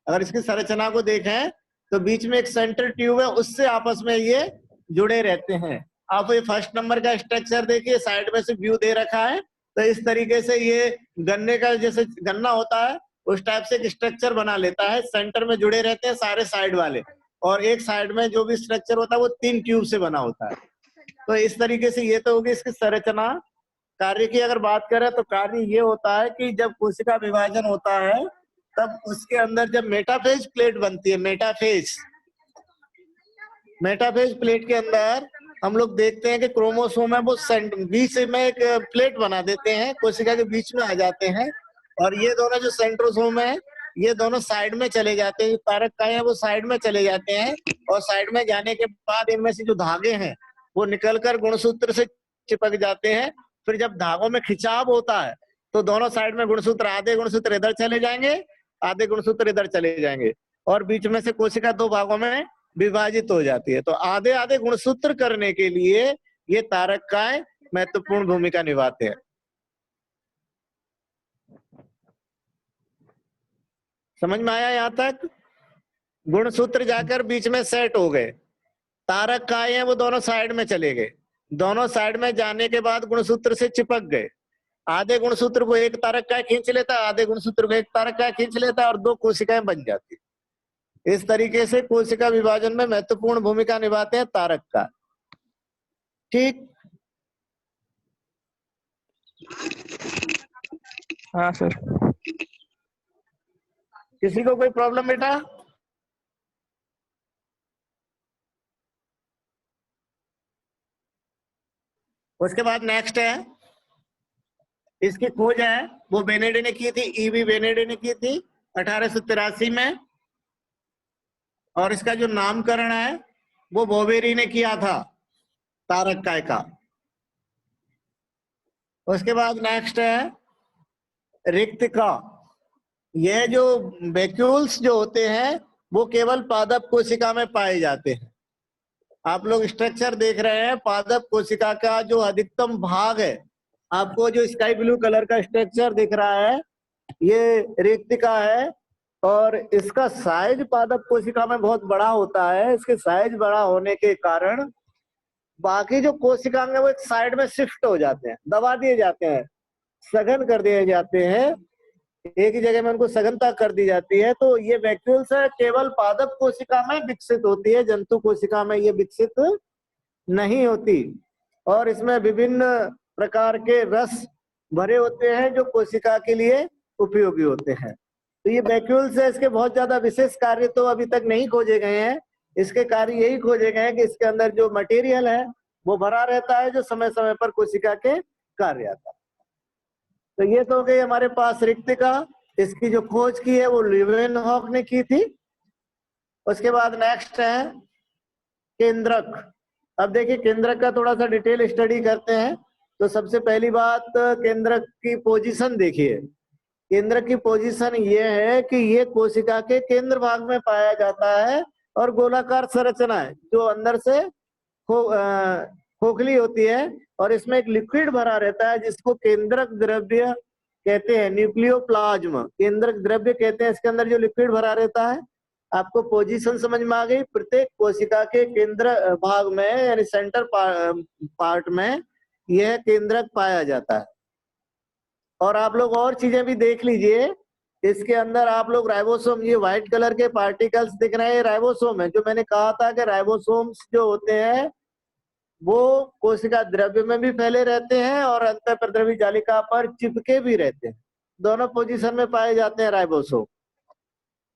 अगर इसकी संरचना को देखें तो बीच में एक सेंटर ट्यूब है, उससे आपस में ये जुड़े रहते हैं। आप ये फर्स्ट नंबर का स्ट्रक्चर देखिए, साइड में से व्यू दे रखा है। तो इस तरीके से ये गन्ने का जैसे गन्ना होता है उस टाइप से एक स्ट्रक्चर बना लेता है, सेंटर में जुड़े रहते हैं सारे साइड वाले, और एक साइड में जो भी स्ट्रक्चर होता है वो 3 ट्यूब से बना होता है। तो इस तरीके से ये तो होगी इसकी संरचना। कार्य की अगर बात करें तो कार्य ये होता है कि जब कोशिका विभाजन होता है तब उसके अंदर जब मेटाफेज प्लेट बनती है, मेटाफेज प्लेट के अंदर हम लोग देखते हैं कि क्रोमोसोम है वो बीच में एक प्लेट बना देते हैं, कोशिका के बीच में आ जाते हैं, और ये दोनों जो सेंट्रोसोम है ये दोनों साइड में चले जाते हैं, तारक काय है वो साइड में चले जाते हैं, और साइड में जाने के बाद इनमें से जो धागे हैं वो निकलकर गुणसूत्र से चिपक जाते हैं। फिर जब धागों में खिंचाव होता है तो दोनों साइड में गुणसूत्र, आधे गुणसूत्र इधर चले जाएंगे, आधे गुणसूत्र इधर चले जाएंगे, और बीच में से कोशिका 2 भागों में विभाजित हो जाती है। तो आधे आधे गुणसूत्र करने के लिए ये तारक काय महत्वपूर्ण भूमिका निभाते हैं। समझ में आया यहाँ तक? गुणसूत्र जाकर बीच में सेट हो गए, तारक काय है वो दोनों साइड में चले गए, दोनों साइड में जाने के बाद गुणसूत्र से चिपक गए, आधे गुणसूत्र को एक तारक काय खींच लेता है, आधे गुणसूत्र को एक तारक काय खींच लेता है, और 2 कोशिकाएं बन जाती है। इस तरीके से कोशिका विभाजन में महत्वपूर्ण भूमिका निभाते हैं तारक काय। ठीक। हाँ सर। किसी को कोई प्रॉब्लम बेटा? उसके बाद नेक्स्ट है, इसकी खोज है वो बेनेडे ने की थी, ईवी बेनेडे ने की थी 1883 में, और इसका जो नामकरण है वो बोवेरी ने किया था तारक काय का। उसके बाद नेक्स्ट है रिक्तिका। ये जो वैक्यूल्स जो होते हैं वो केवल पादप कोशिका में पाए जाते हैं। आप लोग स्ट्रक्चर देख रहे हैं, पादप कोशिका का जो अधिकतम भाग है, आपको जो स्काई ब्लू कलर का स्ट्रक्चर दिख रहा है ये रिक्तिका है, और इसका साइज पादप कोशिका में बहुत बड़ा होता है। इसके साइज बड़ा होने के कारण बाकी जो कोशिकांग है वो एक साइड में शिफ्ट हो जाते हैं, दबा दिए जाते हैं, सघन कर दिए जाते हैं, एक ही जगह में उनको सघनता कर दी जाती है। तो ये वैक्यूल्स है केवल पादप कोशिका में विकसित होती है, जंतु कोशिका में ये विकसित नहीं होती, और इसमें विभिन्न प्रकार के रस भरे होते हैं जो कोशिका के लिए उपयोगी होते हैं। तो ये वैक्यूल्स है, इसके बहुत ज्यादा विशेष कार्य तो अभी तक नहीं खोजे गए हैं। इसके कार्य यही खोजे गए हैं कि इसके अंदर जो मटेरियल है वो भरा रहता है जो समय समय पर कोशिका के कार्य आता है। तो ये तो हो गई हमारे पास रिक्तिका। इसकी जो खोज की है वो लीवेनहॉक ने की थी। उसके बाद नेक्स्ट है केंद्रक। अब देखिए केंद्रक का थोड़ा सा डिटेल स्टडी करते हैं। तो सबसे पहली बात केंद्रक की पोजीशन देखिए। केंद्रक की पोजीशन ये है कि ये कोशिका के केंद्र भाग में पाया जाता है और गोलाकार संरचना है जो अंदर से खोखली होती है और इसमें एक लिक्विड भरा रहता है जिसको केंद्रक द्रव्य कहते हैं, न्यूक्लियोप्लाज्म केंद्रक द्रव्य कहते हैं। इसके अंदर जो लिक्विड भरा रहता है, आपको पोजीशन समझ में आ गई। प्रत्येक कोशिका के केंद्र भाग में यानी सेंटर पार्ट में यह केंद्रक पाया जाता है। और आप लोग और चीजें भी देख लीजिए, इसके अंदर आप लोग राइबोसोम, ये व्हाइट कलर के पार्टिकल्स दिख रहे हैं, राइबोसोम है। जो मैंने कहा था कि राइबोसोम्स जो होते हैं वो कोशिका द्रव्य में भी फैले रहते हैं और अंतःप्रद्रवी जालिका पर चिपके भी रहते हैं। दोनों पोजीशन में पाए जाते हैं राइबोसोम।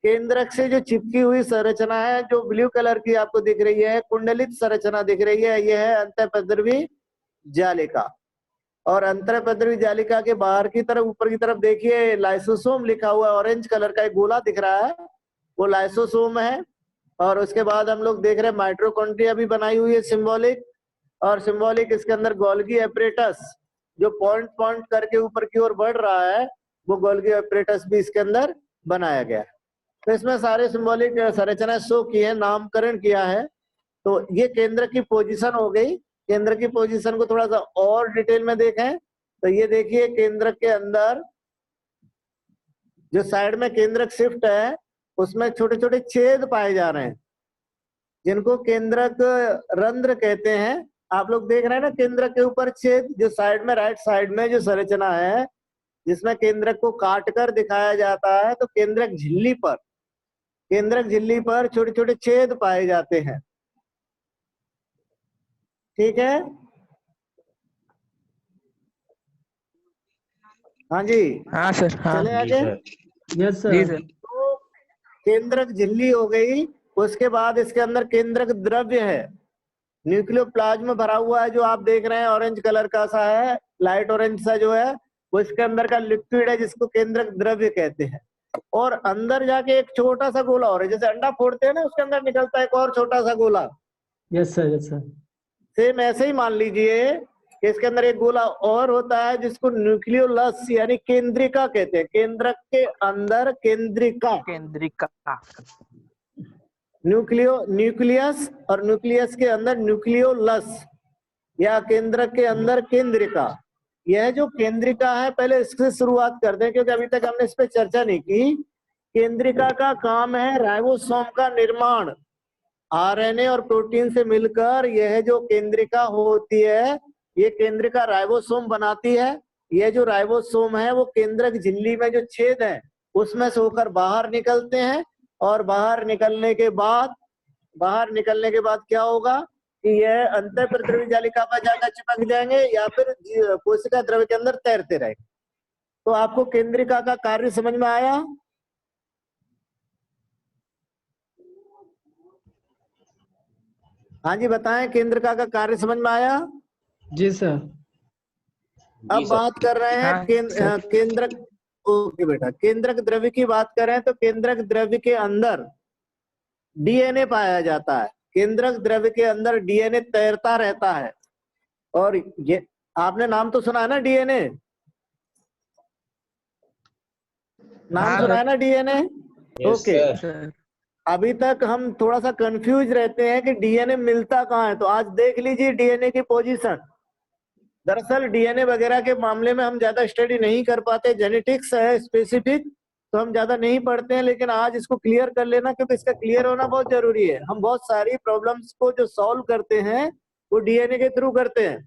केंद्रक से जो चिपकी हुई संरचना है जो ब्लू कलर की आपको दिख रही है, कुंडलित संरचना दिख रही है, यह है अंतःप्रद्रवी जालिका। और अंतरपत्रवी जालिका के बाहर की तरफ ऊपर की तरफ देखिए लाइसोसोम लिखा हुआ है, ऑरेंज कलर का एक गोला दिख रहा है, वो लाइसोसोम है। और उसके बाद हम लोग देख रहे हैं माइटोकॉन्ड्रिया भी बनाई हुई है सिंबॉलिक, और सिंबॉलिक इसके अंदर गोल्गी एपरेटस जो पॉइंट पॉइंट करके ऊपर की ओर बढ़ रहा है, वो गोल्गी एपरेटस भी इसके अंदर बनाया गया है। तो इसमें सारे सिंबॉलिक संरचना शो की है, नामकरण किया है। तो ये केंद्र की पोजीशन हो गई। केंद्र की पोजीशन को थोड़ा सा और डिटेल में देखें तो ये देखिए केंद्र के अंदर जो साइड में केंद्रक शिफ्ट है उसमें छोटे छोटे छेद पाए जा रहे हैं जिनको केंद्रक रंध्र कहते हैं। आप लोग देख रहे हैं ना केंद्रक के ऊपर छेद, जो साइड में राइट साइड में जो संरचना है जिसमें केंद्रक को काट कर दिखाया जाता है, तो केंद्रक झिल्ली पर छोटे छोटे छेद पाए जाते हैं। ठीक है, हाँ जी, हाँ सर, हाँ चले जी आगे। सर। यस जी सर। सर। तो केंद्रक झिल्ली हो गई, उसके बाद इसके अंदर केंद्रक द्रव्य है, न्यूक्लियोप्लाज्म भरा हुआ है जो आप देख रहे हैं ऑरेंज कलर का सा है, लाइट ऑरेंज सा जो है वो इसके अंदर का लिक्विड है जिसको केंद्रक द्रव्य कहते हैं। और अंदर जाके एक छोटा सा गोला और है, जैसे अंडा फोड़ते हैं ना उसके अंदर निकलता है एक और छोटा सा गोला, yes sir, yes sir. Same ऐसे ही मान लीजिए कि इसके अंदर एक गोला और होता है जिसको न्यूक्लियोलस यानी केंद्रिका कहते हैं। केंद्रक के अंदर केंद्रिका, केंद्रिका। न्यूक्लियस और न्यूक्लियस के अंदर न्यूक्लियोलस या केंद्रक के अंदर केंद्रिका। यह जो केंद्रिका है पहले इससे शुरुआत करते हैं क्योंकि अभी तक हमने इस पर चर्चा नहीं की। केंद्रिका का काम है राइबोसोम का निर्माण, आरएनए और प्रोटीन से मिलकर यह जो केंद्रिका होती है ये केंद्रिका राइबोसोम बनाती है। यह जो राइबोसोम है वो केंद्रक झिल्ली में जो छेद है उसमें से होकर बाहर निकलते हैं, और बाहर निकलने के बाद क्या होगा कि यह अंतःपृथ्वी जालिका पर जाकर चिपक जाएंगे या फिर कोशिका द्रव्य के अंदर तैरते रहेंगे। तो आपको केंद्रिका का कार्य समझ में आया? हाँ जी बताएं, केंद्रिका का कार्य समझ में आया? जी सर। अब बात कर रहे हैं हाँ, सर। केंद्रक। ओके बेटा, केंद्रक द्रव्य की बात करें तो केंद्रक द्रव्य के अंदर डीएनए पाया जाता है। केंद्रक द्रव्य के अंदर डीएनए तैरता रहता है। और ये आपने नाम तो सुना है ना डीएनए, नाम हाँ, सुना है ना डीएनए? Okay, sir. अभी तक हम थोड़ा सा कंफ्यूज रहते हैं कि डीएनए मिलता कहाँ है। तो आज देख लीजिए डीएनए की पोजीशन। दरअसल डीएनए वगैरह के मामले में हम ज्यादा स्टडी नहीं कर पाते, जेनेटिक्स है स्पेसिफिक तो हम ज्यादा नहीं पढ़ते हैं, लेकिन आज इसको क्लियर कर लेना क्योंकि इसका क्लियर होना बहुत जरूरी है। हम बहुत सारी प्रॉब्लम्स को जो सॉल्व करते हैं वो डीएनए के थ्रू करते हैं,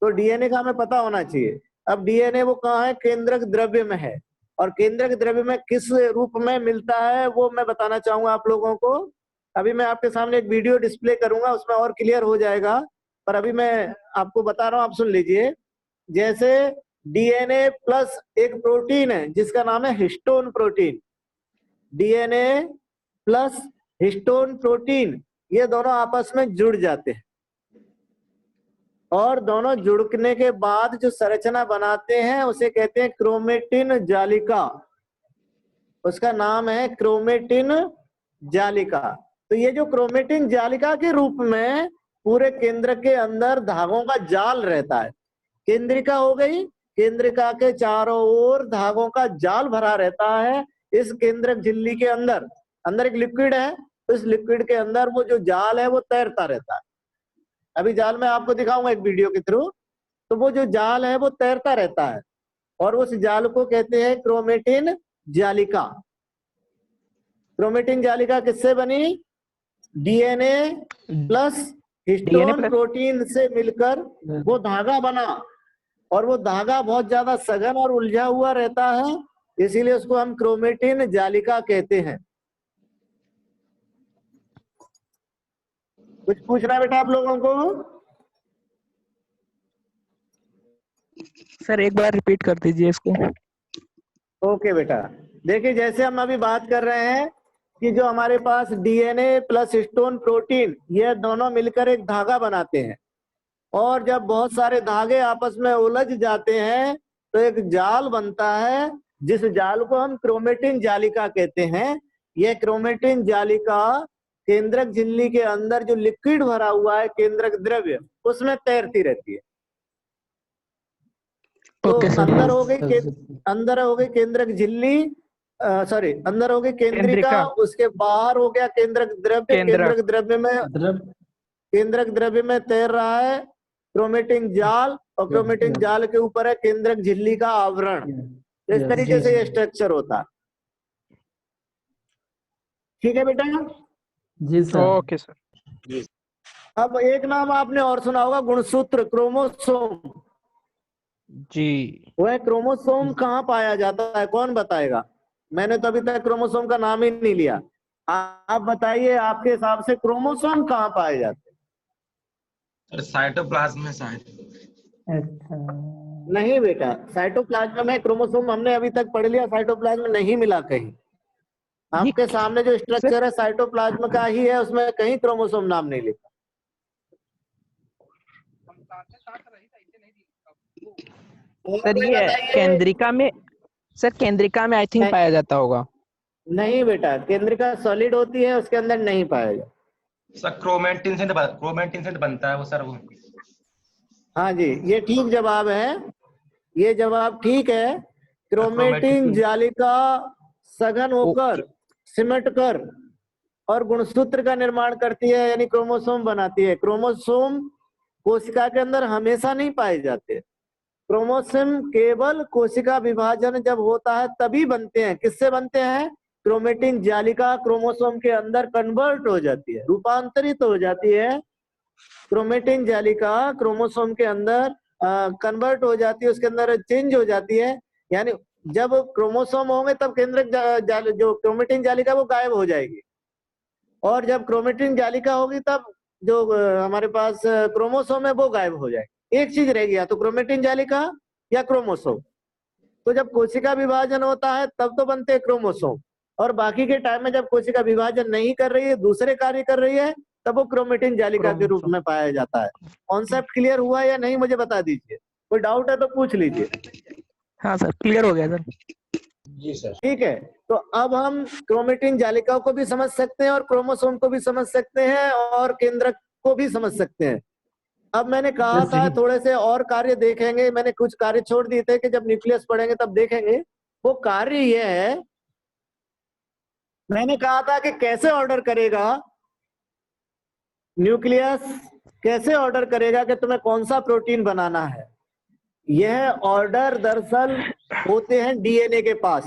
तो डीएनए का हमें पता होना चाहिए। अब डीएनए वो कहाँ है? केंद्रक द्रव्य में है। और केंद्रक द्रव्य में किस रूप में मिलता है वो मैं बताना चाहूंगा आप लोगों को। अभी मैं आपके सामने एक वीडियो डिस्प्ले करूंगा, उसमें और क्लियर हो जाएगा, पर अभी मैं आपको बता रहा हूं, आप सुन लीजिए। जैसे डीएनए प्लस एक प्रोटीन है जिसका नाम है histone protein, DNA plus histone protein, ये दोनों आपस में जुड़ जाते हैं और दोनों जुड़ने के बाद जो संरचना बनाते हैं उसे कहते हैं क्रोमेटिन जालिका। उसका नाम है क्रोमेटिन जालिका। तो ये जो क्रोमेटिन जालिका के रूप में पूरे केंद्र के अंदर धागों का जाल रहता है। केंद्रिका हो गई, केंद्रिका के चारों ओर धागों का जाल भरा रहता है। इस केंद्रक झिल्ली के अंदर एक लिक्विड है, तो इस लिक्विड के अंदर वो जो जाल है वो तैरता रहता है। अभी जाल मैं आपको दिखाऊंगा एक वीडियो के थ्रू। तो वो जो जाल है वो तैरता रहता है और उस जाल को कहते हैं क्रोमेटिन जालिका। क्रोमेटिन जालिका किससे बनी? डीएनए प्लस हिस्टोन प्रोटीन से मिलकर वो धागा बना, और वो धागा बहुत ज्यादा सघन और उलझा हुआ रहता है, इसीलिए उसको हम क्रोमेटिन जालिका कहते हैं। कुछ पूछना बेटा आप लोगों को? सर एक बार रिपीट कर दीजिए इसको। ओके बेटा, देखिए जैसे हम अभी बात कर रहे हैं कि जो हमारे पास डीएनए प्लस हिस्टोन प्रोटीन ये दोनों मिलकर एक धागा बनाते हैं। और जब बहुत सारे धागे आपस में उलझ जाते हैं तो एक जाल बनता है, जिस जाल को हम क्रोमेटिन जालिका कहते हैं। यह क्रोमेटिन जालिका केंद्रक झिल्ली के अंदर जो लिक्विड भरा हुआ है, केंद्रक द्रव्य, उसमें तैरती रहती है। तो ओके सर। अंदर हो गई सर, अंदर हो गई केंद्रक झिल्ली, सॉरी, अंदर हो गई केंद्रिका, केंद्रिका। उसके बाहर हो गया केंद्रक द्रव्य। केंद्रक। केंद्रक द्रव्य में द्रव केंद्रक द्रव्य में तैर रहा है क्रोमेटिन जाल, और क्रोमेटिन जाल के ऊपर है केंद्रक झिल्ली का आवरण। इस तरीके से ये स्ट्रक्चर होता है। ठीक है बेटा। जी सर। Okay sir. अब एक नाम आपने और सुना होगा, गुणसूत्र, क्रोमोसोम। जी। वह क्रोमोसोम कहाँ पाया जाता है, कौन बताएगा? मैंने तो अभी तक क्रोमोसोम का नाम ही नहीं लिया। आप बताइए, आपके हिसाब से क्रोमोसोम कहाँ पाए जाते हैं? सर साइटोप्लाज्म में शायद। अच्छा, नहीं बेटा, साइटोप्लाज्म में क्रोमोसोम हमने अभी तक पढ़ लिया, साइटोप्लाज्म नहीं मिला कहीं। आपके सामने जो स्ट्रक्चर है साइटोप्लाज्म का ही है, उसमें कहीं क्रोमोसोम नाम नहीं लिखा। सर ये केंद्रिका में, सर केंद्रिका में आई थिंक पाया जाता होगा। नहीं बेटा, केंद्रिका सॉलिड होती है, उसके अंदर नहीं पाया जाता। सर क्रोमेटिन से तो बनता है वो सर वो। हाँ जी, ये ठीक जवाब है, ये जवाब ठीक है। क्रोमेटिन जालिका सघन होकर, सिमट कर और गुणसूत्र का निर्माण करती है, यानी क्रोमोसोम बनाती है। क्रोमोसोम कोशिका के अंदर हमेशा नहीं पाए जाते। क्रोमोसोम केवल कोशिका विभाजन जब होता है तभी बनते हैं। किससे बनते हैं? क्रोमेटिन जालिका क्रोमोसोम के अंदर कन्वर्ट हो जाती है, रूपांतरित हो जाती है। क्रोमेटिन जालिका क्रोमोसोम के अंदर कन्वर्ट हो जाती है, उसके अंदर चेंज हो जाती है। यानी जब क्रोमोसोम होंगे तब केंद्रक जो क्रोमेटिन जालिका वो गायब हो जाएगी, और जब क्रोमेटिन जालिका होगी तब जो हमारे पास क्रोमोसोम है वो गायब हो जाएगी। एक चीज रहेगी, या तो क्रोमेटिन जालिका या क्रोमोसोम। तो जब कोशिका विभाजन होता है तब तो बनते हैं क्रोमोसोम, और बाकी के टाइम में जब कोशिका विभाजन नहीं कर रही है, दूसरे कार्य कर रही है, तब वो क्रोमेटिन जालिका के रूप में पाया जाता है। कॉन्सेप्ट क्लियर हुआ या नहीं, मुझे बता दीजिए। कोई डाउट है तो पूछ लीजिए। हाँ सर, क्लियर हो गया सर। जी सर। ठीक है, तो अब हम क्रोमेटिन जालिका को भी समझ सकते हैं, और क्रोमोसोम को भी समझ सकते हैं, और केंद्रक को भी समझ सकते हैं। अब मैंने कहा था थोड़े से और कार्य देखेंगे, मैंने कुछ कार्य छोड़ दिए थे कि जब न्यूक्लियस पढ़ेंगे तब देखेंगे। वो कार्य ये है, मैंने कहा था कि कैसे ऑर्डर करेगा न्यूक्लियस, कैसे ऑर्डर करेगा कि तुम्हें कौन सा प्रोटीन बनाना है। यह ऑर्डर दरअसल होते हैं डीएनए के पास।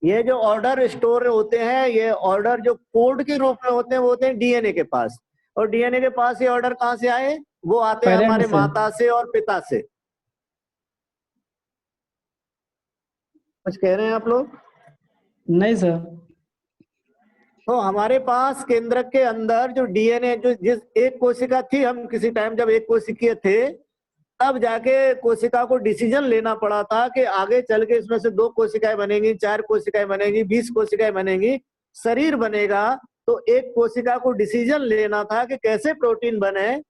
ये जो ऑर्डर स्टोर होते हैं, ये ऑर्डर जो कोड के रूप में होते हैं, वो होते हैं डीएनए के पास। और डीएनए के पास ये ऑर्डर कहां से आए? वो आते हैं हमारे माता से और पिता से। कुछ कह रहे हैं आप लोग? नहीं सर। तो हमारे पास केंद्रक के अंदर जो डीएनए, जो जिस एक कोशिका थी, हम किसी टाइम जब एक कोशिकीय थे तब जाके कोशिका को डिसीजन लेना पड़ा था कि आगे चल के इसमें से 2 कोशिकाएं बनेंगी, 4 कोशिकाएं बनेंगी, 20 कोशिकाएं बनेंगी, शरीर बनेगा। तो एक कोशिका को डिसीजन लेना था कि कैसे प्रोटीन बने।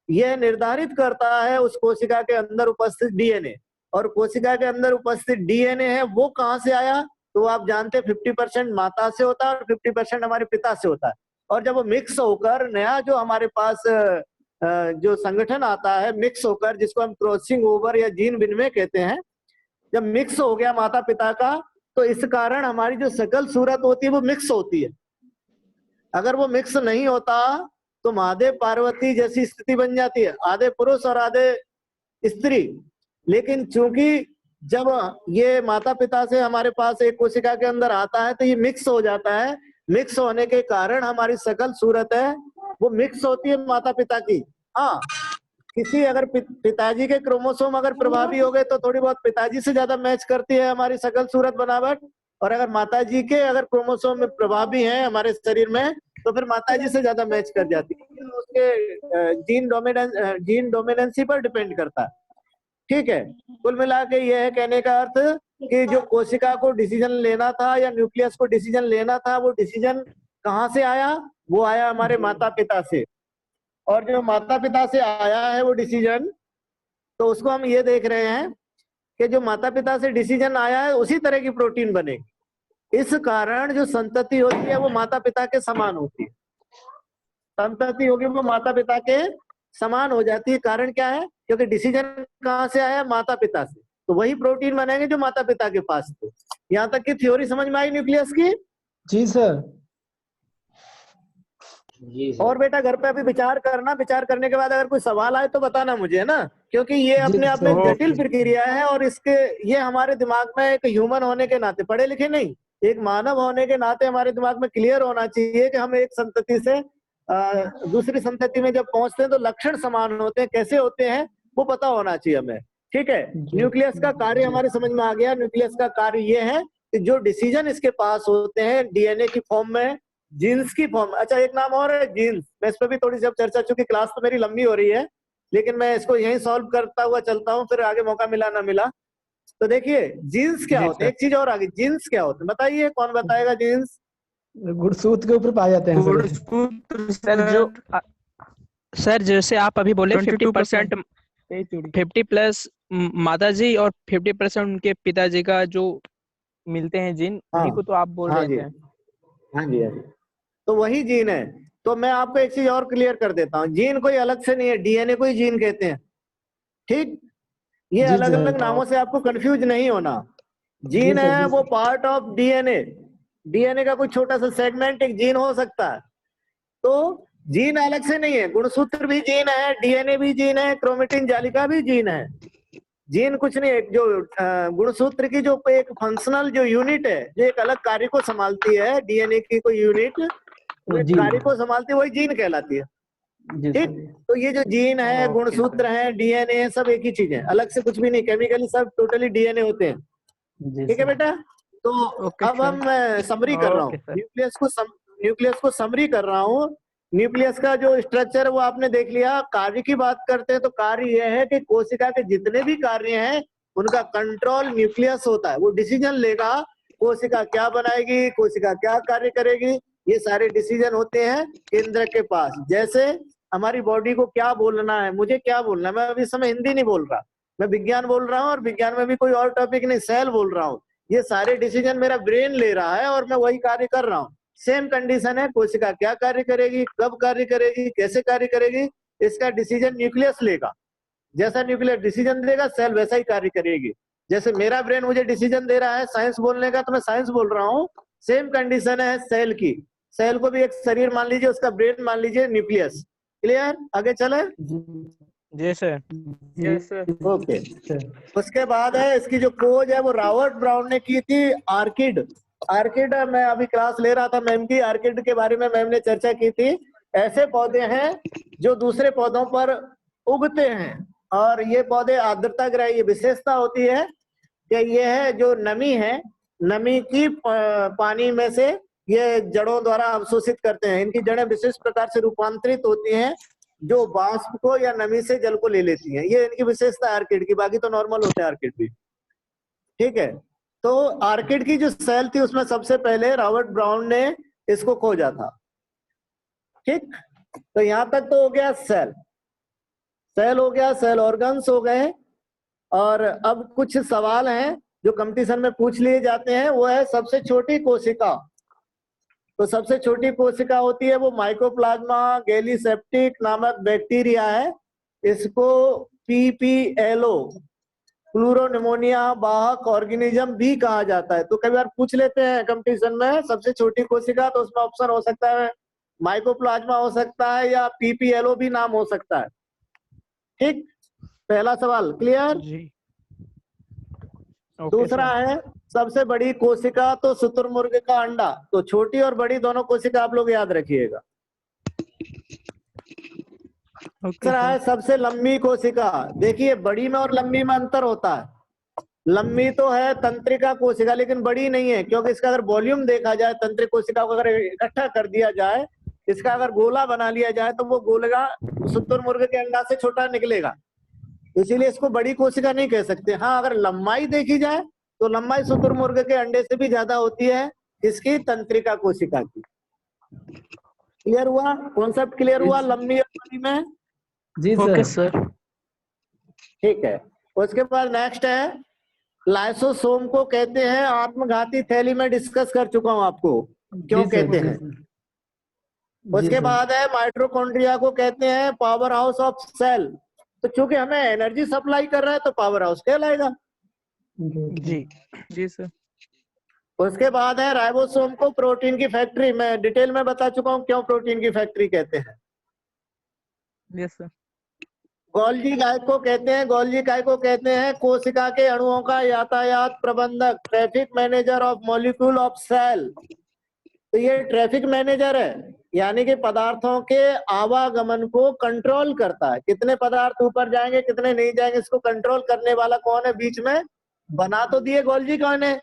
यह निर्धारित करता है उस कोशिका के अंदर उपस्थित डीएनए। और कोशिका के अंदर उपस्थित डीएनए है वो कहां से आया? तो आप जानते हैं 50% माता से होता है और 50% हमारे पिता से होता है। और जब वो मिक्स होकर नया जो हमारे पास जो संगठन आता है, मिक्स होकर, जिसको हम क्रॉसिंग ओवर या जीन विनिमय कहते हैं, जब मिक्स हो गया माता पिता का, तो इस कारण हमारी जो सकल सूरत होती है वो मिक्स होती है। अगर वो मिक्स नहीं होता तो महादेव पार्वती जैसी स्थिति बन जाती है, आधे पुरुष और आधे स्त्री। लेकिन चूंकि जब ये माता पिता से हमारे पास एक कोशिका के अंदर आता है तो ये मिक्स हो जाता है। मिक्स होने के कारण हमारी सकल सूरत है वो मिक्स होती है माता पिता की। हाँ, किसी अगर पिताजी के क्रोमोसोम अगर प्रभावी हो गए तो थोड़ी बहुत पिताजी से ज्यादा मैच करती है हमारी सकल सूरत बनावट, और अगर माताजी के अगर क्रोमोसोम में प्रभावी हैं हमारे शरीर में तो फिर माताजी से ज्यादा मैच कर जाती है। उसके जीन डोमिनेंसी पर डिपेंड करता है। ठीक है, कुल मिला के यह है कहने का अर्थ कि जो कोशिका को डिसीजन लेना था या न्यूक्लियस को डिसीजन लेना था, वो डिसीजन कहाँ से आया? वो आया हमारे माता पिता से। और जो माता पिता से आया है वो डिसीजन, तो उसको हम ये देख रहे हैं कि जो माता पिता से डिसीजन आया है उसी तरह की प्रोटीन बनेगी। इस कारण जो संतति होती है वो माता पिता के समान होती है। संतति होगी वो माता पिता के समान हो जाती है। कारण क्या है? क्योंकि डिसीजन कहाँ से आया? माता पिता से। तो वही प्रोटीन बनेंगे जो माता पिता के पास थे। यहाँ तक की थ्योरी समझ में आई न्यूक्लियस की? जी सर। जी सर। और बेटा घर पे अभी विचार करना, विचार करने के बाद अगर कोई सवाल आए तो बताना मुझे, है ना, क्योंकि ये जी अपने आप में सर। जटिल प्रक्रिया है और इसके ये हमारे दिमाग में एक ह्यूमन होने के नाते, पढ़े लिखे नहीं, एक मानव होने के नाते हमारे दिमाग में क्लियर होना चाहिए कि हम एक संतति से दूसरी संतति में जब पहुंचते हैं तो लक्षण समान होते हैं, कैसे होते हैं वो पता होना चाहिए हमें। ठीक है, न्यूक्लियस का कार्य हमारे समझ में आ गया। न्यूक्लियस का कार्य ये है कि जो डिसीजन इसके पास होते हैं डीएनए की फॉर्म में, जीन्स की फॉर्म। अच्छा एक नाम और है जीन्स, मैं इस पर भी थोड़ी सी अब चर्चा, चूंकि क्लास तो मेरी लंबी हो रही है लेकिन मैं इसको यहीं सॉल्व करता हुआ चलता हूँ, फिर आगे मौका मिला ना मिला। तो देखिए जीन्स क्या होते हैं, एक चीज और आगे, जीन्स क्या होते हैं बताइए, कौन बताएगा? जीन्स गुणसूत्र के ऊपर पाए जाते हैं सर। गुणसूत्र सर जो सर जैसे आप अभी बोले 50% 50+ माता जी और 50% उनके पिताजी का जो मिलते हैं जीन, हाँ। उन्हीं को तो आप बोल हाँ रहे जी, थे। हाँ जी, हाँ जी, तो वही जीन है। तो मैं आपको एक चीज और क्लियर कर देता हूँ, जीन कोई अलग से नहीं है, डीएनए को ही जीन कहते हैं। ठीक, ये जी अलग सर। अलग नामों से आपको कंफ्यूज नहीं होना। जी जीन सर, है जी वो sir. Part of DNA, DNA का कोई छोटा सा सेगमेंट एक जीन हो सकता है। तो जीन अलग से नहीं है, गुणसूत्र भी जीन है, डीएनए भी जीन है, क्रोमेटिन जालिका भी जीन है। जीन कुछ नहीं है, जो गुणसूत्र की जो एक फंक्शनल जो यूनिट है, जो एक अलग कार्य को संभालती है, डीएनए की कोई यूनिट वो एक जी। कार्य को संभालती है, वही जीन कहलाती है। जी ठीक, सर। तो ये जो जीन है, ओके गुणसूत्र है, डीएनए, सब एक ही चीज है, अलग से कुछ भी नहीं, केमिकली सब टोटली डीएनए होते हैं। जी ठीक है सर। बेटा, तो ओके अब सर। हम समरी कर रहा हूँ, ओके सर। न्यूक्लियस को समरी कर रहा हूँ। न्यूक्लियस का जो स्ट्रक्चर है वो आपने देख लिया। कार्य की बात करते हैं तो कार्य यह है कि कोशिका के जितने भी कार्य हैं उनका कंट्रोल न्यूक्लियस होता है। वो डिसीजन लेगा कोशिका क्या बनाएगी, कोशिका क्या कार्य करेगी, ये सारे डिसीजन होते हैं केंद्र के पास। जैसे हमारी बॉडी को क्या बोलना है, मुझे क्या बोलना है, मैं अभी इस समय हिंदी नहीं बोल रहा, मैं विज्ञान बोल रहा हूँ, और विज्ञान में भी कोई और टॉपिक नहीं, सेल बोल रहा हूँ। ये सारे डिसीजन मेरा ब्रेन ले रहा है और मैं वही कार्य कर रहा हूँ। सेम कंडीशन है, कोशिका क्या कार्य करेगी, कब कार्य करेगी, कैसे कार्य करेगी, इसका डिसीजन न्यूक्लियस लेगा। जैसा न्यूक्लियस डिसीजन देगा सेल वैसा ही कार्य करेगी। जैसे मेरा ब्रेन मुझे डिसीजन दे रहा है साइंस बोलने का तो मैं साइंस बोल रहा हूँ, सेम कंडीशन है सेल की। सेल को भी एक शरीर मान लीजिए, उसका ब्रेन मान लीजिए न्यूक्लियस। क्लियर, आगे चले? जी सर। Yes sir. ओके, उसके बाद है इसकी जो खोज है वो रॉबर्ट ब्राउन ने की थी, आर्किड। आर्किड मैं अभी क्लास ले रहा था मैम की, आर्किड के बारे में मैम ने चर्चा की थी। ऐसे पौधे हैं जो दूसरे पौधों पर उगते हैं और ये पौधे आर्द्रता ग्रही, ये विशेषता होती है कि ये है जो नमी है, नमी की पानी में से ये जड़ों द्वारा अवशोषित करते हैं। इनकी जड़ें विशेष प्रकार से रूपांतरित होती हैं जो वाष्प को या नमी से जल को ले लेती हैं। ये इनकी विशेषता है आर्किड की, बाकी तो नॉर्मल होते हैं आर्किड भी। ठीक है, तो आर्किड की जो सेल थी उसमें सबसे पहले रॉबर्ट ब्राउन ने इसको खोजा था। ठीक, तो यहां तक तो हो गया सेल, सेल हो गया, सेल ऑर्गन्स हो गए। और अब कुछ सवाल हैं जो कंपटीशन में पूछ लिए जाते हैं, वो है सबसे छोटी कोशिका। तो सबसे छोटी कोशिका होती है वो माइकोप्लाज्मा गैलीसेप्टिक नामक बैक्टीरिया है। इसको पीपीएलओ प्लूरोनिमोनिया वाहक ऑर्गेनिज्म भी कहा जाता है। तो कई बार पूछ लेते हैं कंपटीशन में सबसे छोटी कोशिका, तो उसमें ऑप्शन हो सकता है माइकोप्लाज्मा हो सकता है या पीपीएलओ भी नाम हो सकता है। ठीक, पहला सवाल क्लियर। जी। दूसरा है सबसे बड़ी कोशिका, तो शुतुरमुर्ग का अंडा। तो छोटी और बड़ी दोनों कोशिका आप लोग याद रखिएगा। तीसरा है सबसे लंबी कोशिका। देखिए बड़ी में और लंबी में अंतर होता है। लंबी तो है तंत्रिका कोशिका लेकिन बड़ी नहीं है, क्योंकि इसका अगर वॉल्यूम देखा जाए, तंत्रिका कोशिका को अगर इकट्ठा कर दिया जाए, इसका अगर गोला बना लिया जाए तो वो गोला शुतुरमुर्ग के अंडा से छोटा निकलेगा, इसीलिए इसको बड़ी कोशिका नहीं कह सकते। हाँ, अगर लंबाई देखी जाए तो लंबाई शुतुरमुर्ग के अंडे से भी ज्यादा होती है, इसकी तंत्रिका कोशिका की। क्लियर हुआ? कॉन्सेप्ट क्लियर हुआ लंबी और बड़ी में? जी ओके सर। सर। ठीक है। उसके बाद नेक्स्ट है लाइसोसोम को कहते हैं आत्मघाती थैली में डिस्कस कर चुका हूं आपको क्यों जी सर, कहते जी हैं। सर। उसके सर। बाद है माइटोकॉन्ड्रिया को कहते हैं पावर हाउस ऑफ सेल। तो चूंकि हमें एनर्जी सप्लाई कर रहा है तो पावर हाउस कहलाएगा। जी जी सर। उसके बाद है राइबोसोम को प्रोटीन की फैक्ट्री। मैं डिटेल में बता चुका हूं क्यों प्रोटीन की फैक्ट्री कहते हैं। Yes sir. गोल्गी काय को कहते हैं, गोल्गी काय को कहते हैं कोशिका के अणुओं का यातायात प्रबंधक, traffic manager of molecule of cell. तो ये ट्रैफिक मैनेजर है, यानी कि पदार्थों के आवागमन को कंट्रोल करता है। कितने पदार्थ ऊपर जाएंगे कितने नहीं जाएंगे इसको कंट्रोल करने वाला कौन है? बीच में बना तो दिए गोल्गी कौन है।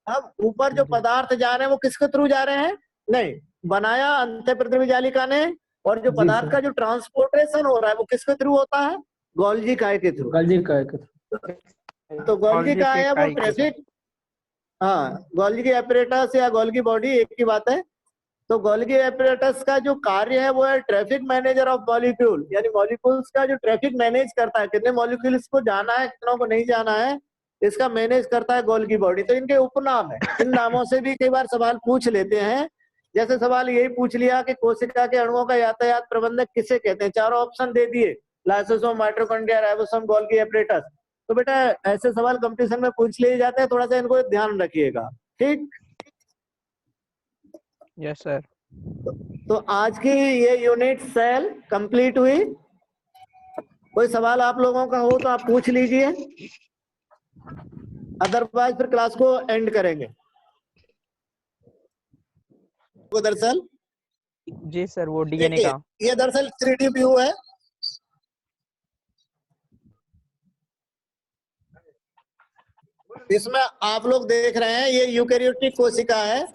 अब ऊपर जो पदार्थ जा रहे हैं वो किसके थ्रू जा रहे हैं? नहीं, बनाया अंतःपृथ्वी जालिका ने। और जो जी पदार्थ सर। का जो ट्रांसपोर्टेशन हो रहा है वो किसके थ्रू होता है? गोल्गी काय के थ्रू। गोल्गी काय के तो गोल्गी गोल्गी काय के है वो काय के ट्रैफिक, हाँ गोल्गी एपरेटस या गोल्गी बॉडी एक ही बात है। तो गोल्गी एपरेटस का जो कार्य है वो है ट्रैफिक मैनेजर ऑफ मॉलिक्यूल, यानी मॉलिक्यूल्स का जो ट्रैफिक मैनेज करता है, कितने मॉलिक्यूल्स को जाना है कितनों को नहीं जाना है, इसका मैनेज करता है गोल्गी बॉडी। तो इनके उपनाम है, इन नामों से भी कई बार सवाल पूछ लेते हैं। जैसे सवाल यही पूछ लिया कि कोशिका के अणुओं का यातायात प्रबंधक किसे कहते हैं, चारों ऑप्शन दे दिए, lysosome, mitochondria, ribosome, Golgi apparatus. तो बेटा ऐसे सवाल कंपटीशन में पूछ लिए जाते हैं, थोड़ा सा इनको ध्यान रखिएगा, ठीक। Yes sir. तो आज की ये यूनिट सेल कंप्लीट हुई। कोई सवाल आप लोगों का हो तो आप पूछ लीजिए, अदरवाइज फिर क्लास को एंड करेंगे। वो दरअसल जी सर, वो डीएनए का। ये दरअसल 3D व्यू है। इसमें आप लोग देख रहे हैं ये यूकेरियोटिक कोशिका है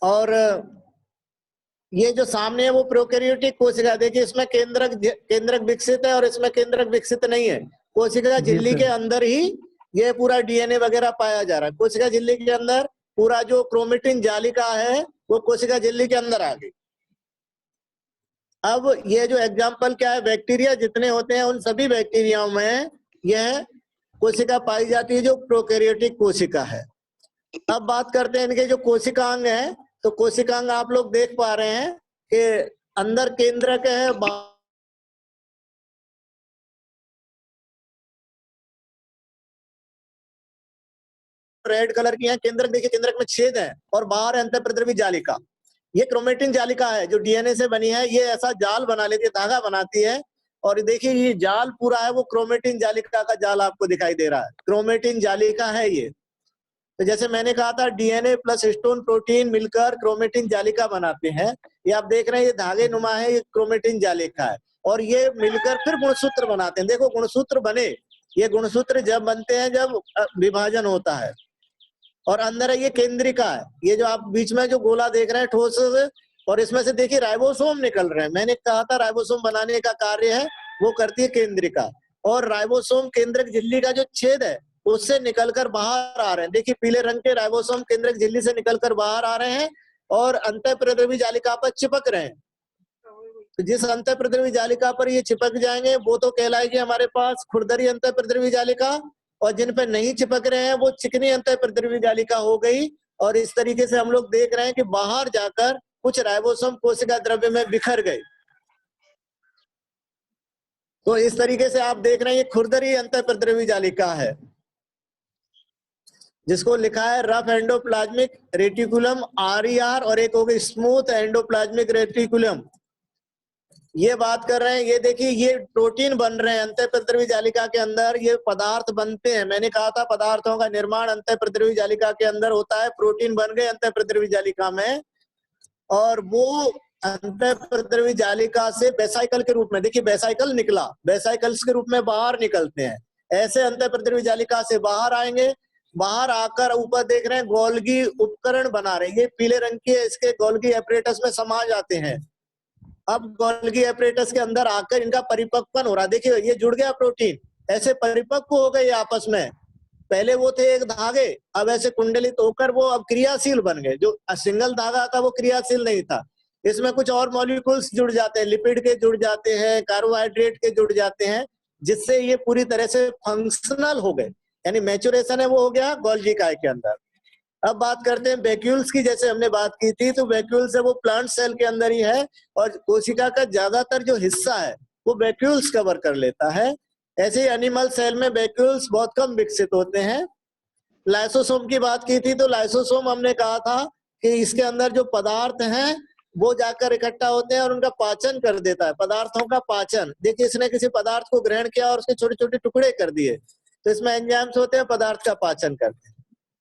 और ये जो सामने है वो प्रोकैरियोटिक कोशिका। देखिए इसमें केंद्रक विकसित है और इसमें केंद्रक विकसित नहीं है। कोशिका झिल्ली के अंदर ही ये पूरा डीएनए वगैरह पाया जा रहा है। कोशिका झिल्ली के अंदर पूरा जो क्रोमेटिन जालिका है वो कोशिका झिल्ली के अंदर आ गई। अब ये जो एग्जाम्पल क्या है, बैक्टीरिया जितने होते हैं उन सभी बैक्टीरियाओं में यह कोशिका पाई जाती है जो प्रोकैरियोटिक कोशिका है। अब बात करते हैं इनके जो कोशिकांग है। तो कोशिकांग आप लोग देख पा रहे हैं कि अंदर केंद्रक है, रेड कलर की है। केंद्रक देखिए, केंद्रक में छेद है और बाहर है अंतःप्रद्रवी जालिका। ये क्रोमेटिन जालिका है जो डीएनए से बनी है। ये ऐसा जाल बना लेती है, धागा बनाती है। और देखिए ये जाल पूरा है वो क्रोमेटिन जालिका का जाल आपको दिखाई दे रहा है, क्रोमेटिन जालिका है ये। तो जैसे मैंने कहा था डीएनए प्लस हिस्टोन प्रोटीन मिलकर क्रोमेटिन जालिका बनाते हैं। ये आप देख रहे हैं ये धागे नुमा है, ये क्रोमेटिन जालिका है और ये मिलकर फिर गुणसूत्र बनाते हैं। देखो गुणसूत्र बने, ये गुणसूत्र जब बनते हैं जब विभाजन होता है। और अंदर है ये केंद्रिका है, ये जो आप बीच में जो गोला देख रहे हैं ठोस, और इसमें से देखिए राइबोसोम निकल रहे हैं। मैंने कहा था राइबोसोम बनाने का कार्य है वो करती है केंद्रिका। और राइबोसोम केंद्रक झिल्ली का जो छेद है उससे निकलकर बाहर आ रहे हैं। देखिए पीले रंग के राइबोसोम केंद्रक झिल्ली से निकलकर बाहर आ रहे हैं और अंतःप्रद्रवी जालिका पर चिपक रहे हैं। तो जिस अंतःप्रद्रवी जालिका पर ये चिपक जाएंगे वो तो कहलाएगी हमारे पास खुरदरी अंतःप्रद्रवी जालिका, और जिन पे नहीं चिपक रहे हैं वो चिकनी अंतःप्रद्रवी जालिका हो गई। और इस तरीके से हम लोग देख रहे हैं कि बाहर जाकर कुछ राइबोसोम कोशिका द्रव्य में बिखर गए। तो इस तरीके से आप देख रहे हैं ये खुरदरी अंतःप्रद्रवी जालिका है जिसको लिखा है रफ एंडोप्लाज्मिक रेटिकुलम RER, और एक हो गई स्मूथ एंडोप्लाज्मिक रेटिकुलम। ये बात कर रहे हैं, ये देखिए ये प्रोटीन बन रहे हैं अंतःप्रद्रवी जालिका के अंदर, ये पदार्थ बनते हैं। मैंने कहा था पदार्थों का निर्माण अंतःप्रद्रवी जालिका के अंदर होता है। प्रोटीन बन गए अंतःप्रद्रवी जालिका में और वो अंतःप्रद्रवी जालिका से वेसाइकल के रूप में, देखिए वेसाइकल निकला, वेसाइकल्स के रूप में बाहर निकलते हैं। ऐसे अंतःप्रद्रवी जालिका से बाहर आएंगे, बाहर आकर ऊपर देख रहे हैं गोल्गी उपकरण बना रहे हैं। ये पीले रंग के इसके गोल्गी एपरेटस में समा जाते हैं। अब गोल्गी एपरेटस के अंदर आकर इनका परिपक्वन हो रहा है। देखिए ये जुड़ गया प्रोटीन, ऐसे परिपक्व हो गए आपस में। पहले वो थे एक धागे, अब ऐसे कुंडलित होकर वो अब क्रियाशील बन गए। जो सिंगल धागा था वो क्रियाशील नहीं था, इसमें कुछ और मॉलिक्यूल्स जुड़ जाते हैं, लिपिड के जुड़ जाते हैं, कार्बोहाइड्रेट के जुड़ जाते हैं, जिससे ये पूरी तरह से फंक्शनल हो गए, यानी मैच्योरेशन है वो हो गया गोल्गी काय के अंदर। अब बात करते हैं वैक्यूल्स की, जैसे हमने बात की थी, तो वैक्यूल्स है वो प्लांट सेल के अंदर ही है और कोशिका का ज्यादातर जो हिस्सा है वो वैक्यूल्स कवर कर लेता है। ऐसे ही एनिमल सेल में वैक्यूल्स बहुत कम विकसित होते हैं। लाइसोसोम की बात की थी, तो लाइसोसोम हमने कहा था कि इसके अंदर जो पदार्थ हैं वो जाकर इकट्ठा होते हैं और उनका पाचन कर देता है, पदार्थों का पाचन। देखिए इसने किसी पदार्थ को ग्रहण किया और उसके छोटे छोटे टुकड़े कर दिए, तो इसमें एंजाइम्स होते हैं, पदार्थ का पाचन करते हैं।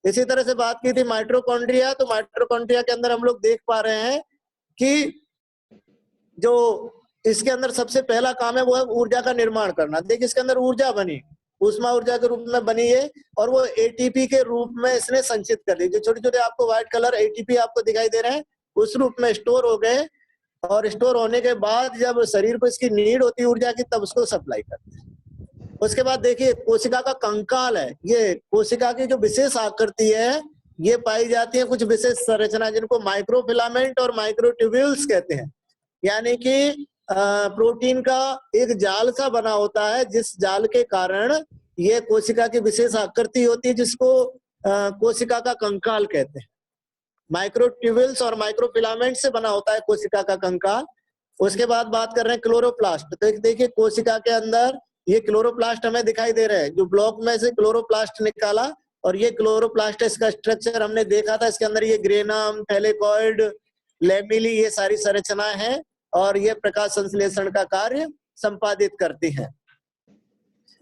इसी तरह से बात की थी माइटोकॉन्ड्रिया, तो माइटोकॉन्ड्रिया के अंदर हम लोग देख पा रहे हैं कि जो इसके अंदर सबसे पहला काम है वो है ऊर्जा का निर्माण करना। देखिए इसके अंदर ऊर्जा बनी, ऊष्मा ऊर्जा के रूप में बनी है और वो एटीपी के रूप में इसने संचित कर ली। जो छोटे छोटे आपको व्हाइट कलर एटीपी आपको दिखाई दे रहे हैं उस रूप में स्टोर हो गए, और स्टोर होने के बाद जब शरीर को इसकी नीड होती है ऊर्जा की, तब उसको सप्लाई करते हैं। उसके बाद देखिए कोशिका का कंकाल है, ये कोशिका की जो विशेष आकृति है ये पाई जाती है कुछ विशेष संरचना जिनको माइक्रोफिलामेंट और माइक्रोट्यूब्यूल्स कहते हैं, यानी कि प्रोटीन का एक जाल सा बना होता है, जिस जाल के कारण ये कोशिका की विशेष आकृति होती है, जिसको कोशिका का कंकाल कहते हैं। माइक्रोट्यूब्यूल्स और माइक्रोफिलामेंट से बना होता है कोशिका का कंकाल। उसके बाद बात कर रहे हैं क्लोरोप्लास्ट। तो देखिए कोशिका के अंदर ये क्लोरोप्लास्ट हमें दिखाई दे रहा है, जो ब्लॉक में से क्लोरोप्लास्ट निकाला और ये क्लोरोप्लास्ट, इसका स्ट्रक्चर हमने देखा था। इसके अंदर ये ग्रेनम, थैलेकॉइड, लैमेली, ये सारी संरचनाएं हैं और ये प्रकाश संश्लेषण का कार्य संपादित करती हैं।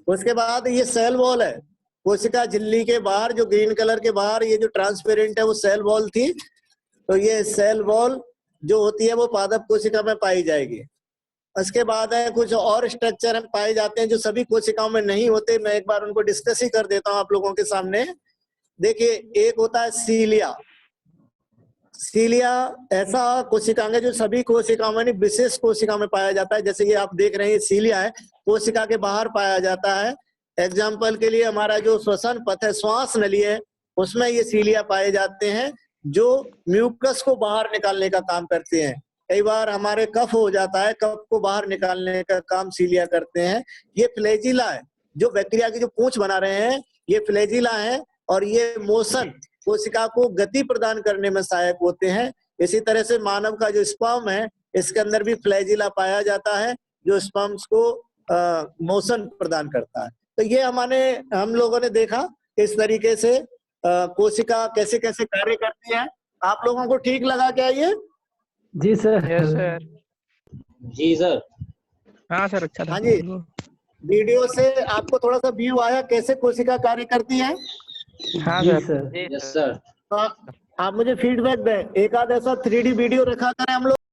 उसके बाद ये सेल वॉल है, कोशिका झिल्ली के बाहर जो ग्रीन कलर के बाहर ये जो ट्रांसपेरेंट है वो सेल वॉल थी। तो ये सेल वॉल जो होती है वो पादप कोशिका में पाई जाएगी। उसके बाद है कुछ और स्ट्रक्चर पाए जाते हैं जो सभी कोशिकाओं में नहीं होते, मैं एक बार उनको डिस्कस ही कर देता हूं आप लोगों के सामने। देखिए एक होता है सीलिया। सीलिया ऐसा कोशिकांग है जो सभी कोशिकाओं में नहीं, विशेष कोशिकाओं में पाया जाता है। जैसे कि आप देख रहे हैं सीलिया है, कोशिका के बाहर पाया जाता है। एग्जाम्पल के लिए हमारा जो श्वसन पथ है, श्वास नली है, उसमें ये सीलिया पाए जाते हैं जो म्यूकस को बाहर निकालने का काम करते हैं। कई बार हमारे कफ हो जाता है, कफ को बाहर निकालने का काम सीलिया करते हैं। ये फ्लैजिला है, जो बैक्टीरिया की जो पूंछ बना रहे हैं ये फ्लैजिला है, और ये मोशन कोशिका को गति प्रदान करने में सहायक होते हैं। इसी तरह से मानव का जो स्पर्म है इसके अंदर भी फ्लैजिला पाया जाता है जो स्पर्म्स को मोशन प्रदान करता है। तो ये हम लोगों ने देखा इस तरीके से कोशिका कैसे कैसे कार्य करती है। आप लोगों को ठीक लगा क्या ये? जी सर। Yes sir. जी सर। हाँ सर, अच्छा था। हाँ जी, वीडियो से आपको थोड़ा सा व्यू आया कैसे कोशिका कार्य करती है? हाँ जी सर। सर। Yes sir. आप मुझे फीडबैक दें, एक आध ऐसा 3D वीडियो रखा करें हम लोग।